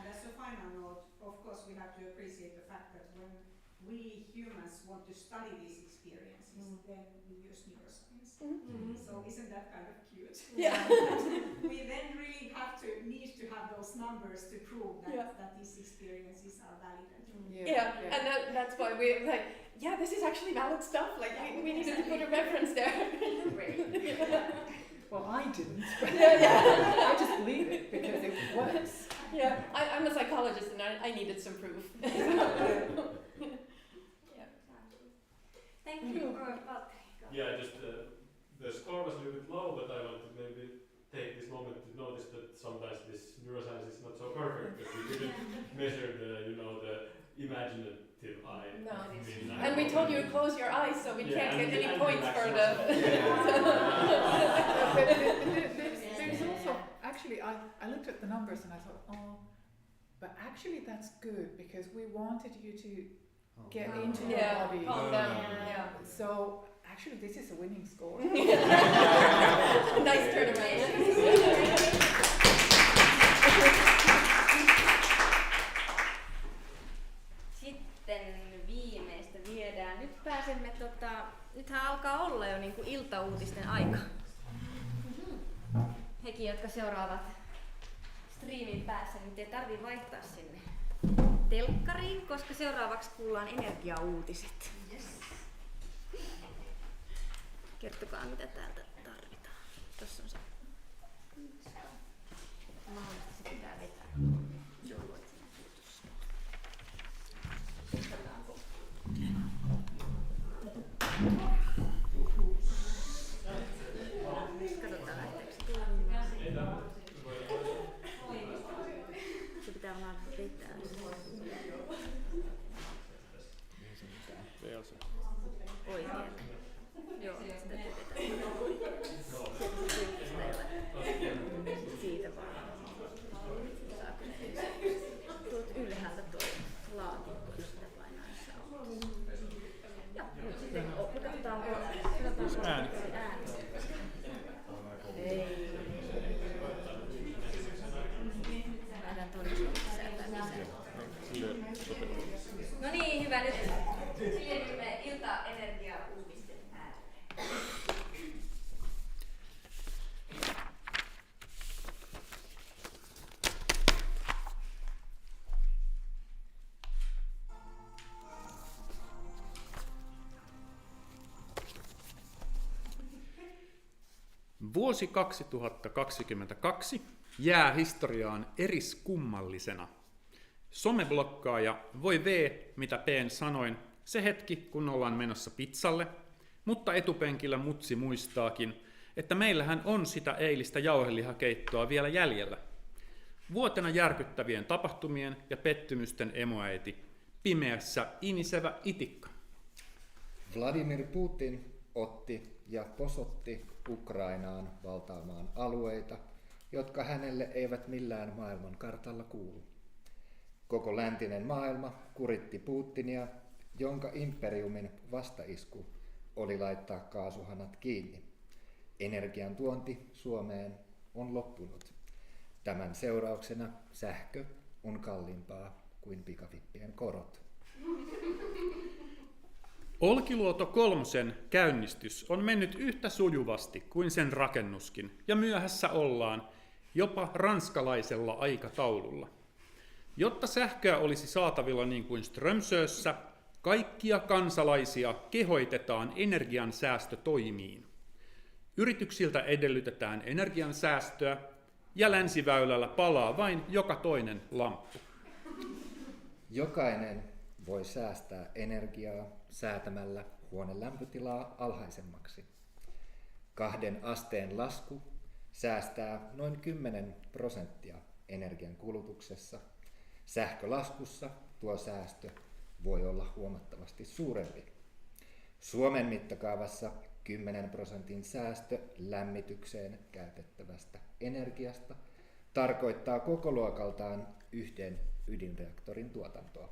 as a final note, of course, we have to appreciate the fact that when we humans want to study these experiences, then we use neuroscience. So isn't that kind of cute? Yeah. We then really need to have those numbers to prove that these experiences are valid and true. And that's why we're like, this is actually valid stuff. Like we needed to put a reference there. Well, I didn't. I just believe it because it works. Yeah, I'm a psychologist and I needed some proof. Thank you. Yeah, just the score was a little bit low, but I want to maybe take this moment to notice that sometimes this neuroscience is not so perfect, that we didn't measure the imaginative eye. No. Minna. And we told you to close your eyes, so we can't get any points for the. There's also, actually, I looked at the numbers and I thought, oh, but actually that's good because we wanted you to get into your body. Calm down. Yeah. So actually this is a winning score. Nice turn around. Sitten viimeistä viedään. Nyt pääsemme, nythän alkaa olla jo niinku iltauutisten aika. Hekin, jotka seuraavat striimin päässä, niin ei tarvii vaihtaa sinne telkkariin, koska seuraavaksi kuullaan energiauutiset. Yes. Kertokaa, mitä täältä tarvitaan. Tossa on se. Mahdollisesti se pitää vetää. Katsotaan, lähteekö se tulemaan. Se pitää vaan vetää. Oikein. Joo, sitä pitää. Siitä vaan. Saako ne tuolta ylhäältä tuo laatikko, jos sitä painaa jossain. Ja nyt sitten katsotaanko ääni. Ei. Lähdetään tuonne sisältä. No niin, hyvä nyt. Siirrymme iltaenergiauutisten ääreen. Vuosi 2022 jää historiaan eriskummallisena. Someblokkaaja voi mitä P:n sanoin, se hetki kun ollaan menossa pizzalle, mutta etupenkillä mutsi muistaakin, että meillähän on sitä eilistä jauhelihakeittoa vielä jäljellä. Vuotena järkyttävien tapahtumien ja pettymysten emoäiti, pimeässä inisevä itikka. Vladimir Putin otti ja posotti Ukrainaan valtaamaan alueita, jotka hänelle eivät millään maailmankartalla kuulu. Koko läntinen maailma kuritti Putinia, jonka imperiumin vastaisku oli laittaa kaasuhanat kiinni. Energian tuonti Suomeen on loppunut. Tämän seurauksena sähkö on kalliimpaa kuin pikavippien korot. Olkiluoto 3 käynnistys on mennyt yhtä sujuvasti kuin sen rakennuskin, ja myöhässä ollaan jopa ranskalaisella aikataululla. Jotta sähköä olisi saatavilla niin kuin Strömsössä, kaikkia kansalaisia kehoitetaan energiansäästötoimiin. Yrityksiltä edellytetään energiansäästöä, ja länsiväylällä palaa vain joka toinen lamppu. Jokainen voi säästää energiaa säätämällä huoneen lämpötilaa alhaisemmaksi. 2 asteen lasku säästää noin 10% energian kulutuksessa. Sähkölaskussa tuo säästö voi olla huomattavasti suurempi. Suomen mittakaavassa 10% säästö lämmitykseen käytettävästä energiasta tarkoittaa kokoluokaltaan 1 ydinreaktorin tuotantoa.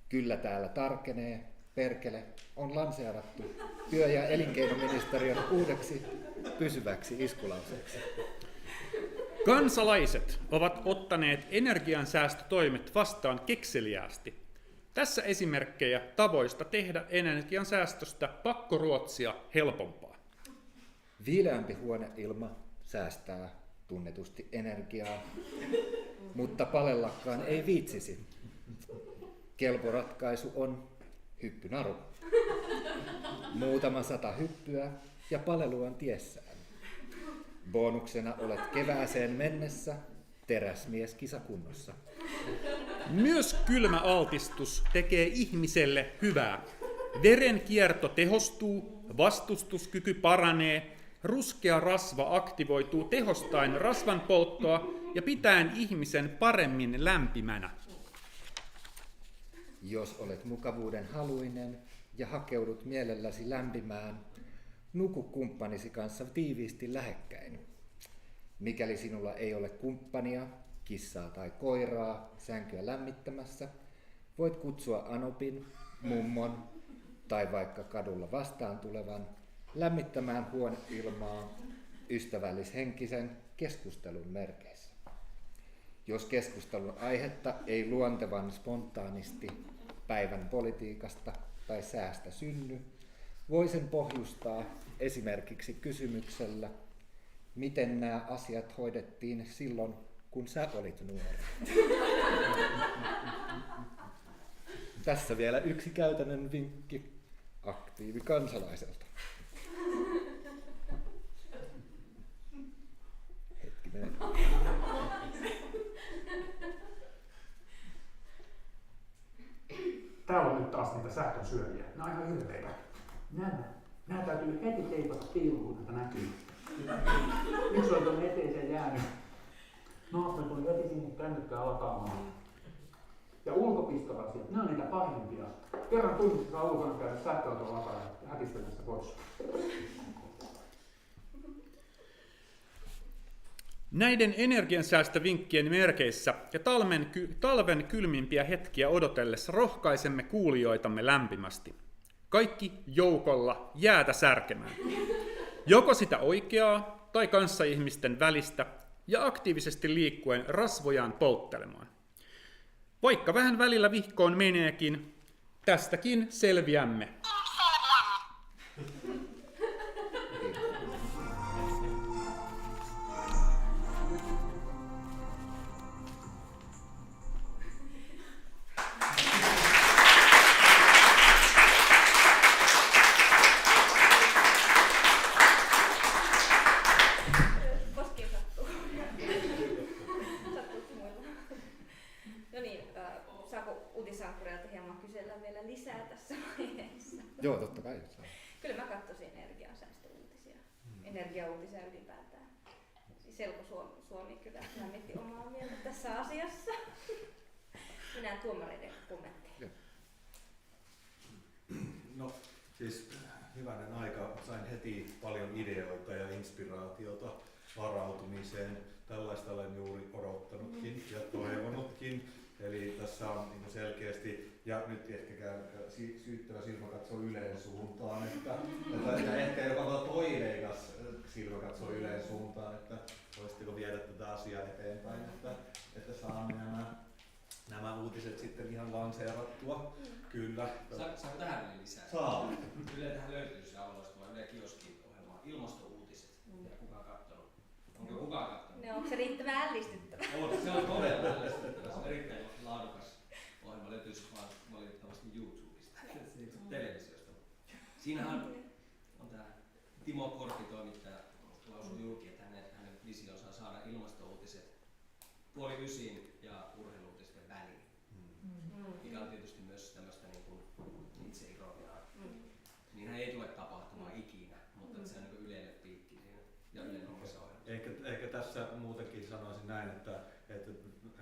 Kyllä täällä tarkenee, perkele on lanseerattu työ- ja elinkeinoministeriön uudeksi pysyväksi iskulauseeksi. Kansalaiset ovat ottaneet energiansäästötoimet vastaan kekseliäästi. Tässä esimerkkejä tavoista tehdä energiansäästöstä pakkoruotsia helpompaa. Viileämpi huoneilma säästää tunnetusti energiaa, mutta palellakaan ei viitsisi. Kelpo ratkaisu on hyppynaru. Muutama 100 hyppyä ja palelu on tiessään. Bonuksena olet kevääseen mennessä teräsmies kisakunnossa. Myös kylmä altistus tekee ihmiselle hyvää. Verenkierto tehostuu, vastustuskyky paranee, ruskea rasva aktivoituu tehostaen rasvan polttoa ja pitäen ihmisen paremmin lämpimänä. Jos olet mukavuuden haluinen ja hakeudut mielelläsi lämpimään, nuku kumppanisi kanssa tiiviisti lähekkäin. Mikäli sinulla ei ole kumppania, kissaa tai koiraa sänkyä lämmittämässä, voit kutsua anopin, mummon tai vaikka kadulla vastaan tulevan lämmittämään huoneilmaa ystävällishenkisen keskustelun merkeissä. Jos keskustelun aihetta ei luontevan spontaanisti päivän politiikasta tai säästä synny, voi sen pohjustaa esimerkiksi kysymyksellä, miten nämä asiat hoidettiin silloin, kun sä olit nuori. Tässä vielä yksi käytännön vinkki aktiivikansalaiselta. Hetkinen. Täällä on nyt taas niitä sähkön syöjiä. Ne on ihan hirveitä. Nämä täytyy heti teipata piiluun, että näkyy. Yksi on tuonne eteiseen jäänyt. Naapuri tuli heti sinne kännykkää lataamaan. Ja ulkopistoasiat, ne on niitä pahimpia. Kerran tunnissa saa ulkona käydä sähköauton lataa ja hätistelemässä pois. Näiden energiansäästövinkkien merkeissä ja talven kylmimpiä hetkiä odotellessa rohkaisemme kuulijoitamme lämpimästi. Kaikki joukolla jäätä särkemään. Joko sitä oikeaa tai kanssaihmisten välistä ja aktiivisesti liikkuen rasvojaan polttelemaan. Vaikka vähän välillä vihkoon meneekin, tästäkin selviämme. Joo, totta kai. Kyllä mä katsoisin energiansäästöuutisia, energiauutisia ylipäätään. Selko Suomi kyllä lämmitti omaa mieltä tässä asiassa. Minä tuomareiden kommentteja. No siis hyvänen aika, sain heti paljon ideoita ja inspiraatiota varautumiseen. Tällaista olen juuri odottanutkin ja toivonutkin. Eli tässä on niin selkeästi, ja nyt ehkä syyttävä silmä katsoo Yleen suuntaan, että ehkä jopa toiveikas silmä katsoo Yleen suuntaan, että voisitteko viedä tätä asiaa eteenpäin, että saamme nämä uutiset sitten ihan lanseerattua. Kyllä. Saanko tähän lisää? Saa. Yleähän löytyy se Aulasta Yle Kioski-ohjelma Ilmastouutiset. Ja kukaan katsonut? Onko kukaan katsonut? No, onko se riittävän ällistyttävä? Se on todella ällistyttävä. Se on erittäin laadukas ohjelma. Löytyy valitettavasti YouTubesta, televisiosta. Siinähän on tämä Timo Korpi toimittaja lausui julki, että hänen visionsa on saada ilmastouutiset 8:30 ja urheiluutisten väliin. Mikä on tietysti myös tämmöistä niin kuin itseironiaa. Niinhän ei tule tapahtumaan ikinä, mutta se on niin yleinen piikki siinä ja yleinen omassa ohjelmassa. Ehkä tässä muutenkin sanoisin näin, että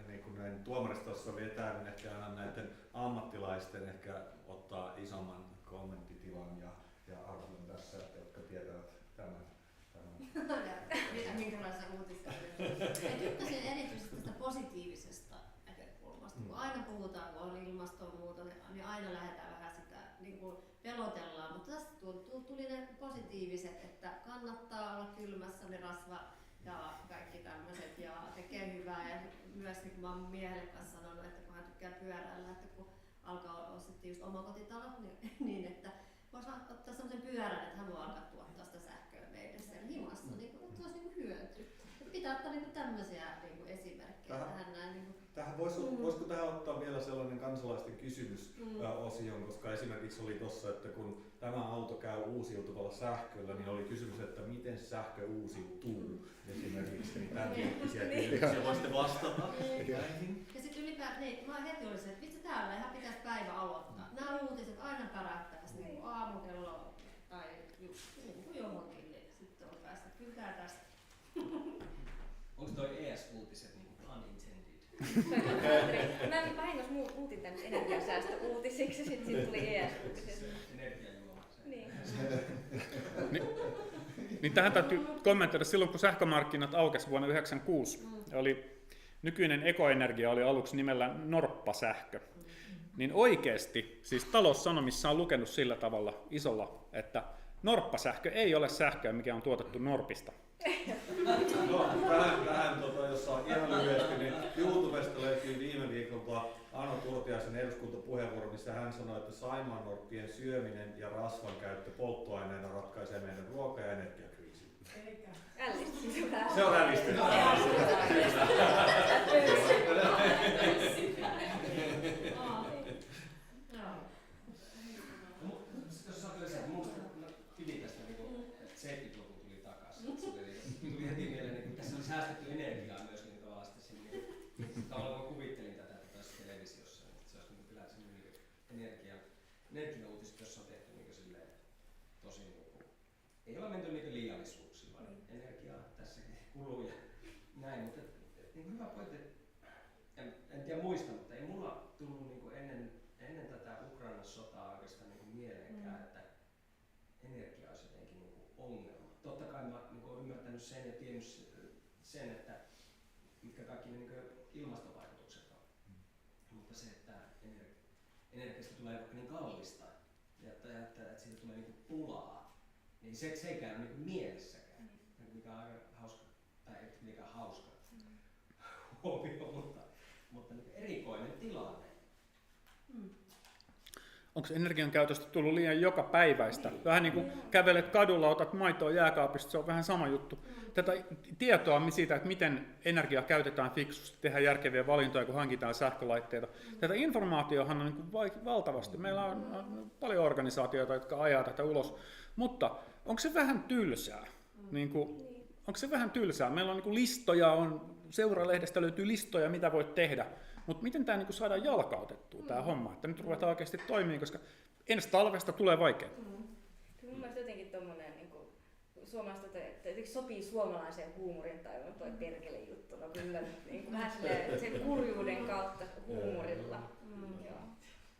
niin kuin näin tuomaristossa vetään ehkä aina näiden ammattilaisten ehkä ottaa isomman kommenttitilan ja arvon tässä, jotka tietävät tämän. Minkälaisia uutisia? Tykkäsin erityisesti tästä positiivisesta näkökulmasta. Kun aina puhutaan, kun on ilmastonmuutos, niin aina lähdetään vähän sitä niin kuin pelotellaan. Mutta tästä tuli ne positiiviset, että kannattaa olla kylmässä, ne rasva ja kaikki tämmöiset ja tekee hyvää. Ja myös niin kuin mä oon miehelle kanssa sanonut, että kun hän tykkää pyöräillä, että kun alkaa ostettiin just omakotitalo, niin että voisi ottaa semmoisen pyörän, että hän voi alkaa tuottaa sitä sähköä meille siellä himassa, niin kuin, että olisi niin hyöty. Pitää ottaa niin tämmöisiä niin esimerkkejä tähän näin. Niin voisiko tähän ottaa vielä sellainen kansalaisten kysymysosion, koska esimerkiksi oli tossa, että kun tämä auto käy uusiutuvalla sähköllä, niin oli kysymys, että miten sähkö uusiutuu esimerkiksi, niin tämän tyyppisiä kysymyksiä voisitte vastata. Ja sitten ylipäätään, niin, mä heti oli se, että vitsi täällä ihan pitäisi päivä aloittaa. Nämä uutiset aina päräyttää niin aamukello tai just niin johonkin, niin sitten on päässyt ES-uutiset niin unintended. Mä vahingossa muutin tänne energiasäästöuutisiksi ja sitten tuli ES-uutiset. Energiajuoma. Niin tähän täytyy kommentoida, silloin kun sähkömarkkinat aukesi vuonna 1996, nykyinen ekoenergia oli aluksi nimellä norppasähkö. Niin oikeasti, siis Taloussanomissa on lukenut sillä tavalla isolla, että norppasähkö ei ole sähköä, mikä on tuotettu norpista. No, tähän jos on ihan lyhyesti, niin YouTubesta löytyy viime viikolta Ano Turtiaisen eduskuntapuheenvuoro, missä hän sanoi, että saimaannorppien syöminen ja rasvan käyttö polttoaineena ratkaisee meidän ruoka- ja energiakriisin. Ällistyksen. Se on ällistyksen. Jos sä kyllä se, musta piti tästä, että 70-luku tuli takaisin. Tuli heti mieleen, että tässä oli säästetty energiaa myös niin tavallaan tavallaan kun kuvittelin tätä, että tässä televisiossa, että se olisi kyllä semmoinen energiauutiset, jossa on tehty tosi ei ole menty liiallisuuksiin, vaan energiaa tässäkin kuluu ja näin, mutta hyvä pointti, en tiedä muista, mutta ei mulla tullut ennen tätä Ukrainan sotaa oikeastaan mieleenkään, että energia olisi jotenkin ongelma. Totta kai mä olen ymmärtänyt sen ja tiennyt sen, että mitkä kaikki ne ilmastovaikutukset on. Mutta se, että energiasta tulee vaikka niin kallista ja että siitä tulee pulaa, niin se ei käy mielessäkään. Mikä on aika hauska, tai ei mikään hauska huomio, mutta erikoinen tilanne. Onko energian käytöstä tullut liian jokapäiväistä? Vähän niin kuin kävelet kadulla, otat maitoa jääkaapista, se on vähän sama juttu. Tätä tietoa siitä, että miten energiaa käytetään fiksusti, tehdään järkeviä valintoja, kun hankitaan sähkölaitteita. Tätä informaatiohan on valtavasti. Meillä on paljon organisaatioita, jotka ajaa tätä ulos. Mutta onko se vähän tylsää? Onko se vähän tylsää? Meillä on listoja, Seura-lehdestä löytyy listoja, mitä voit tehdä. Mutta miten tämä saadaan jalkautettua, tämä homma, että nyt ruvetaan oikeasti toimimaan, koska ensi talvesta tulee vaikeaa. Mun mielestä jotenkin tommonen suomalaista sopii suomalaiseen huumorin tajuun toi perkele juttu. No kyllä vähän sen kurjuuden kautta huumorilla. Joo.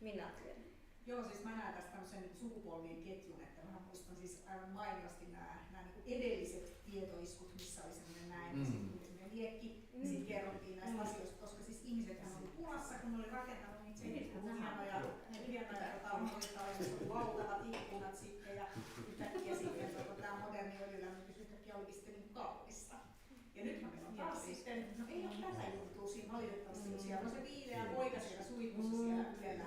Minna Huotilainen. Joo, siis mä näen tästä tämmöisen sukupolvien ketjun, että mä muistan siis aivan mainiosti nämä edelliset tietoiskut, missä oli semmoinen näin, ja sitten tuli semmoinen liekki, ja sitten kerrottiin näistä asioista, koska siis ihmisethän oli pulassa, kun ne oli rakentanut niitä hienoja taloja, joissa oli valtavat ikkunat sitten, ja yhtäkkiä sitten tämä moderni öljylämmitys yhtäkkiä olikin sitten niin kallista. Ja nythän meillä on taas sitten, no ei ole tätä juttua siinä valitettavasti, mutta siellä on se viileä poika siellä suihkussa siellä ylellä.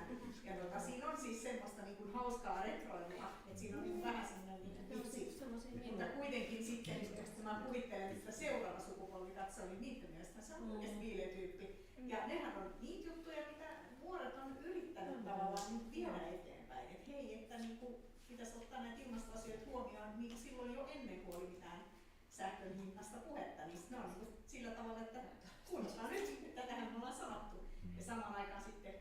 Ja siinä on siis semmoista hauskaa retroilua, että siinä on vähän semmoinen vitsi, mutta kuitenkin sitten, jos mä kuvittelen, että seuraava sukupolvi katsoo, niin niiden mielestä se on oikeasti viileä tyyppi. Ja nehän on niitä juttuja, mitä nuoret on yrittänyt tavallaan viedä eteenpäin. Että hei, että pitäisi ottaa näitä ilmastoasioita huomioon niin silloin jo ennen kuin oli mitään sähkön hinnasta puhetta, niin ne on sillä tavalla, että kuunnellaan nyt, tätähän me ollaan sanottu. Ja samaan aikaan sitten 30-40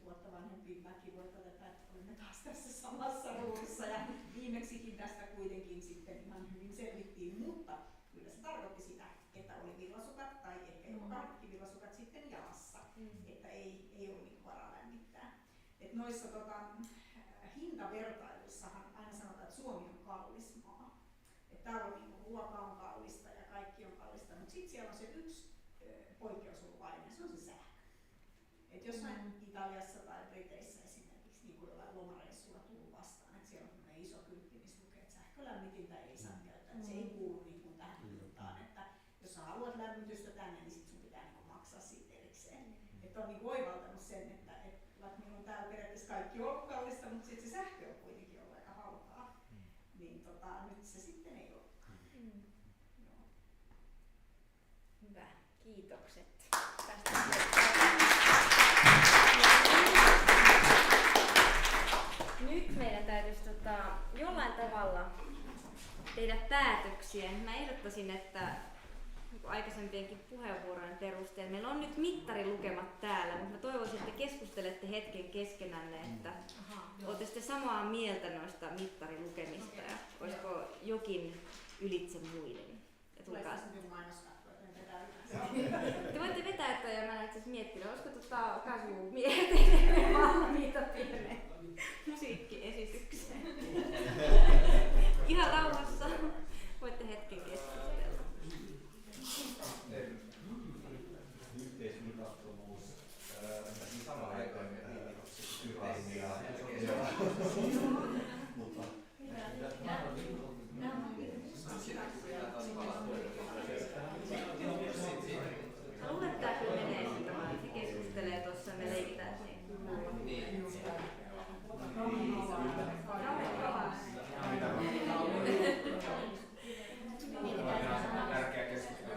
vuotta vanhempi väki voi todeta, että olemme taas tässä samassa ruudussa ja viimeksikin tästä kuitenkin sitten ihan hyvin selvittiin, mutta kyllä se tarkoitti sitä, että oli villasukat tai ehkä jopa kaikki villasukat sitten jalassa, että ei ollut varaa lämmittää. Et noissa hintavertailuissahan aina sanotaan, että Suomi on kallis maa. Että täällä on ruoka on kallista ja kaikki on kallista, mutta sitten siellä on se yksi poikkeusoluvallinen, se on se sähkö. Et jossain Italiassa tai Briteissä esimerkiksi niin kuin jollain lomareissulla tullut vastaan, että siellä on iso kyltti, missä lukee, että sähkölämmitintä ei saa käyttää. Se ei kuulu niin kuin tähän hintaan, että jos sä haluat lämmitystä tänne, niin sit sun pitää niin kuin maksaa siitä erikseen. Että on niin kuin oivaltanut sen, että vaikka meillä on täällä periaatteessa kaikki ollut kallista, mutta sitten se sähkö on kuitenkin ollut aika halpaa. Niin nyt se sitten ei ole. Hyvä, kiitokset tästä. Nyt meidän täytyisi jollain tavalla tehdä päätöksiä. Mä ehdottaisin, että aikaisempienkin puheenvuorojen perusteella meillä on nyt mittarilukemat täällä, mutta mä toivoisin, että keskustelette hetken keskenänne, että olette sitten samaa mieltä noista mittarilukemista ja olisiko jokin ylitse muiden. Tulee sitten mainoskatto, että Te voitte vetää toi ja mä itse miettinyt, olisiko kasvumiehet edelleen valmiita pieneen musiikkiesitykseen. Ihan rauhassa. Voitte hetken keskustella. Yhteismitattomuus. Samaan aikaan tyrannia. Mutta mä luulen, että tää kyllä menee sitä vaan. Se keskustelee tossa ja me leikitään, että ne kuuluu. Tärkeä keskustelu.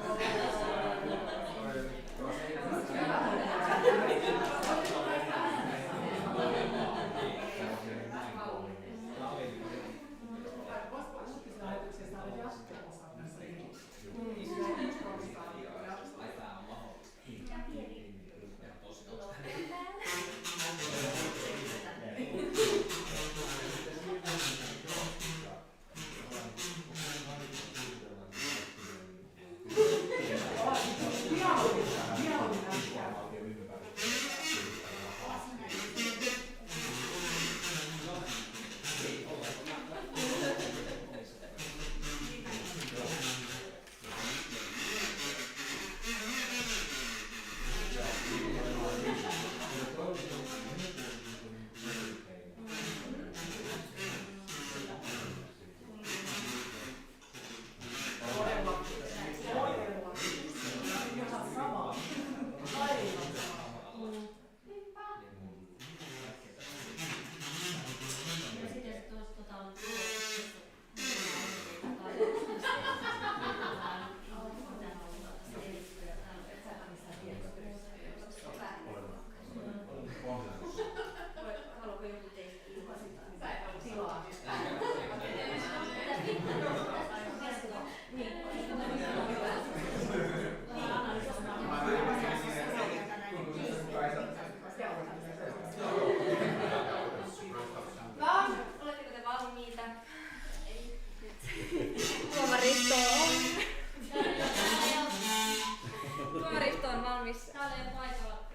Tuomaristo on valmis. Täällä ei paikalla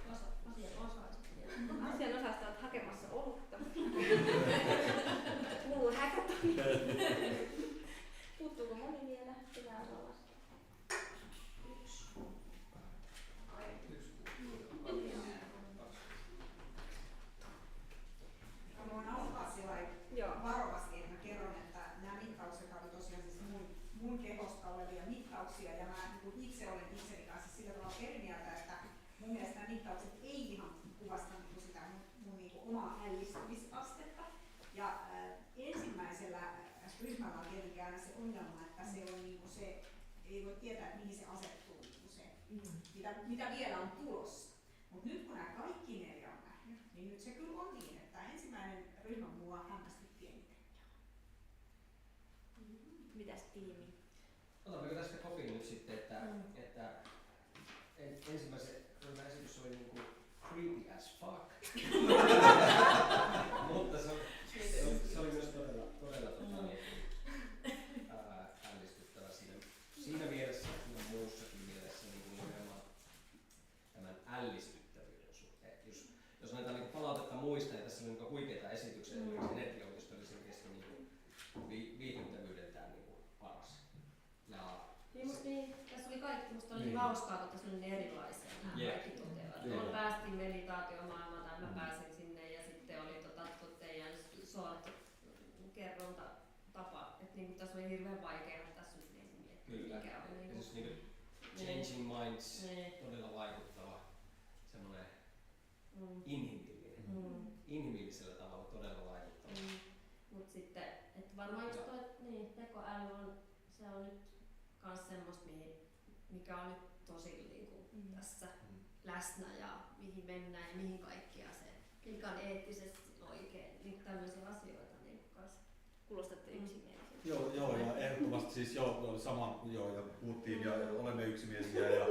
asianosasta olet hakemassa olutta. Kuuluu häkätoni. Puuttuuko moni vielä? Pitää olla laskea. Mä voin aloittaa varovasti, että mä kerron, että nämä mittaukset oli tosiaan siis mun kehosta olevia mittauksia ja mä itse olen itseni kanssa sillä tavalla eri mieltä, että mun mielestä nämä mittaukset ei ihan kuvasta sitä mun omaa ällistymisastetta. Ja ensimmäisellä ryhmällä on tietenkin aina se ongelma, että se on se, ei voi tietää, että mihin se asettuu se, mitä vielä on tulossa. Mutta nyt kun nämä kaikki 4 on nähnyt, niin nyt se kyllä on niin, että ensimmäinen ryhmä mua hämmästytti eniten. Mitäs tiimi? Otammeko tästä kopin nyt sitten, että ensimmäisen ryhmän esitys oli niinku creepy as fuck. Mutta se oli myös todella ällistyttävä siinä mielessä ja muussakin mielessä niin nimenomaan tämän ällistyttävyyden suhteen. Jos näitä niin palautetta muistaa, ja tässä oli niin huikeita esityksiä, esimerkiksi energiaopisto oli selkeästi niin viihdyttävyydeltään niin paras. Niin, tässä oli kaikki, musta oli hauskaa, kun tässä oli niin erilaisia nämä kaikki toteavat. On päästiin meditaatiomaailmaan, tai mä pääsin sinne, ja sitten oli teidän kerrontatapa, että niin tässä oli hirveän vaikea tässä nyt miettiä, mikä on niin siis niin changing minds, todella vaikuttava, semmoinen inhimillisellä tavalla todella vaikuttava. Mutta sitten, että varmaan just toi, tekoäly on, se on nyt kans semmoista, mikä on nyt tosi tässä läsnä ja mihin mennään ja mihin kaikkia se, mikä on eettisesti oikein, niin tämmöisiä asioita niin kans. Kuulostatte yksimielisiä. Joo, ja ehdottomasti siis sama, ja puhuttiin ja olemme yksimielisiä ja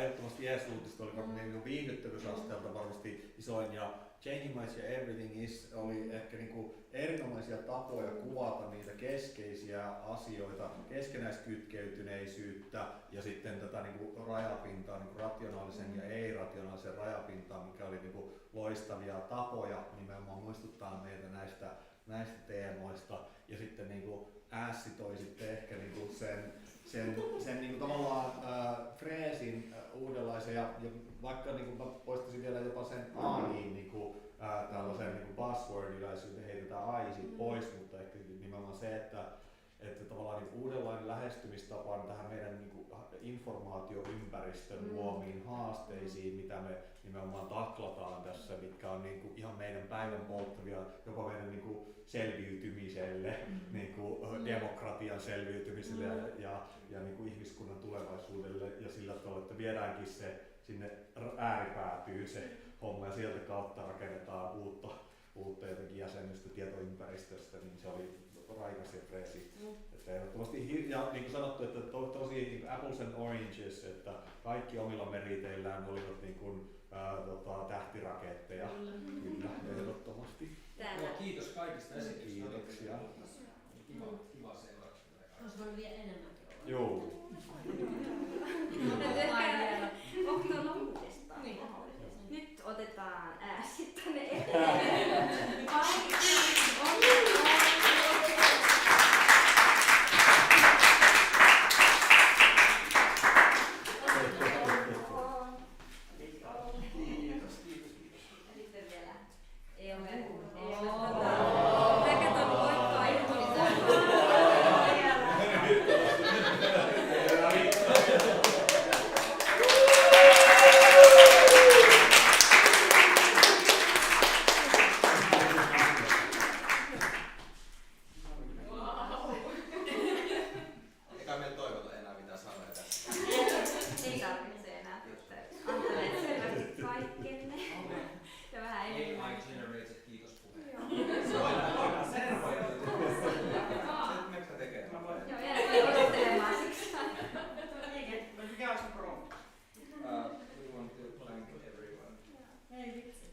ehdottomasti iäisuutista oli viihdyttävyysasteelta varmasti isoin ja Changing Minds ja Everything Is oli ehkä niinku erinomaisia tapoja kuvata niitä keskeisiä asioita, keskenäiskytkeytyneisyyttä ja sitten tätä niinku rajapintaa, niinku rationaalisen ja ei-rationaalisen rajapintaa, mikä oli niinku loistavia tapoja nimenomaan muistuttaa meitä näistä teemoista. Ja sitten niinku Ässi toi sitten ehkä niinku sen niinku tavallaan freesin uudenlaisen ja vaikka niinku mä poistaisin vielä jopa sen AIin niinku tällaisen niinku buzzword-yleisyyden heitetään AI siitä pois, mutta ehkä nimenomaan se, että tavallaan niinku uudenlainen lähestymistapa tähän meidän niinku informaatioympäristön luomiin haasteisiin, mitä me nimenomaan taklataan tässä, mitkä on niinku ihan meidän päivän polttavia, jopa meidän niinku selviytymiselle, niinku demokratian selviytymiselle ja niinku ihmiskunnan tulevaisuudelle ja sillä tavalla, että viedäänkin se sinne ääripäätyy se homma ja sieltä kautta rakennetaan uutta jotenkin jäsennystä tietoympäristöstä, niin se oli raikas ja freesi. Että ehdottomasti, ja niin kuin sanottu, että tosi niin apples and oranges, että kaikki omilla meriteillään olivat niin kuin, tähtiraketteja. Kyllä, ehdottomasti. Kiitos kaikista esityksistä. Kiitoksia. Kiva seurata. Olisi voinut vielä enemmänkin olla. Joo. Octolla uudestaan. Nyt otetaan ääsi tänne eteen.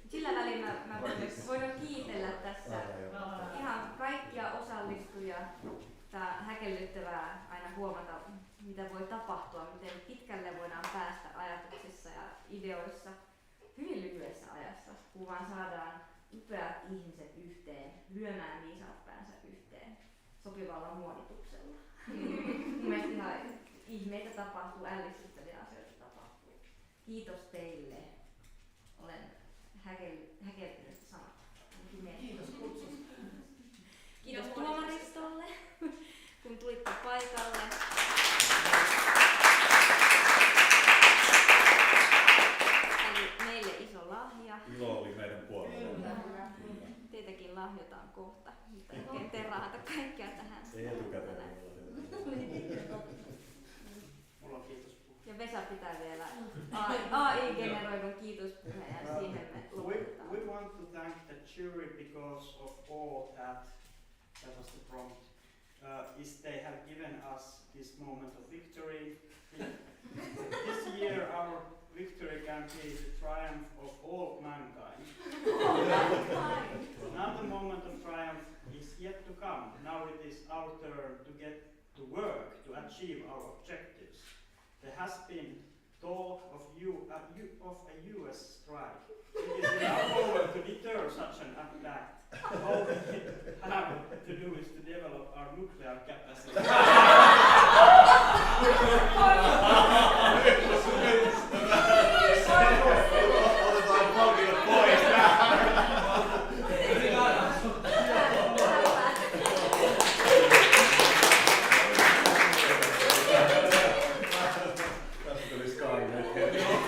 Sillä välin mä voin kiitellä tässä ihan kaikkia osallistujia. Tää on häkellyttävää aina huomata, mitä voi tapahtua, miten pitkälle voidaan päästä ajatuksissa ja ideoissa hyvin lyhyessä ajassa, kun vaan saadaan upeat ihmiset yhteen, lyömään viisaat päänsä yhteen sopivalla muodituksella. Mun mielestä ihan ihmeitä tapahtuu, ällistyttäviä asioita tapahtuu. Kiitos teille. Olen häkeltynyt sanat. Kiitos kutsusta. Kiitos Tuomaristolle, kun tulitte paikalle. Eli meille iso lahja. Ilo oli meidän puolella. Teitäkin lahjotaan kohta, mutta en terahata kaikkea tähän. Ei etukäteen. Mulla on kiitospuhe. Ja Vesa pitää vielä AI-generoidun kiitospuheen ja siihen me lopetetaan. We want to thank the jury because of all that was the prompt. Is they have given us this moment of victory. This year our victory can be the triumph of all mankind. Now the moment of triumph is yet to come. Now it is our turn to get to work to achieve our objectives. There has been talk of a US strike. It is now over to deter such an attack. All we have to do is to develop our nuclear capacity. Tästä tuli Skynet.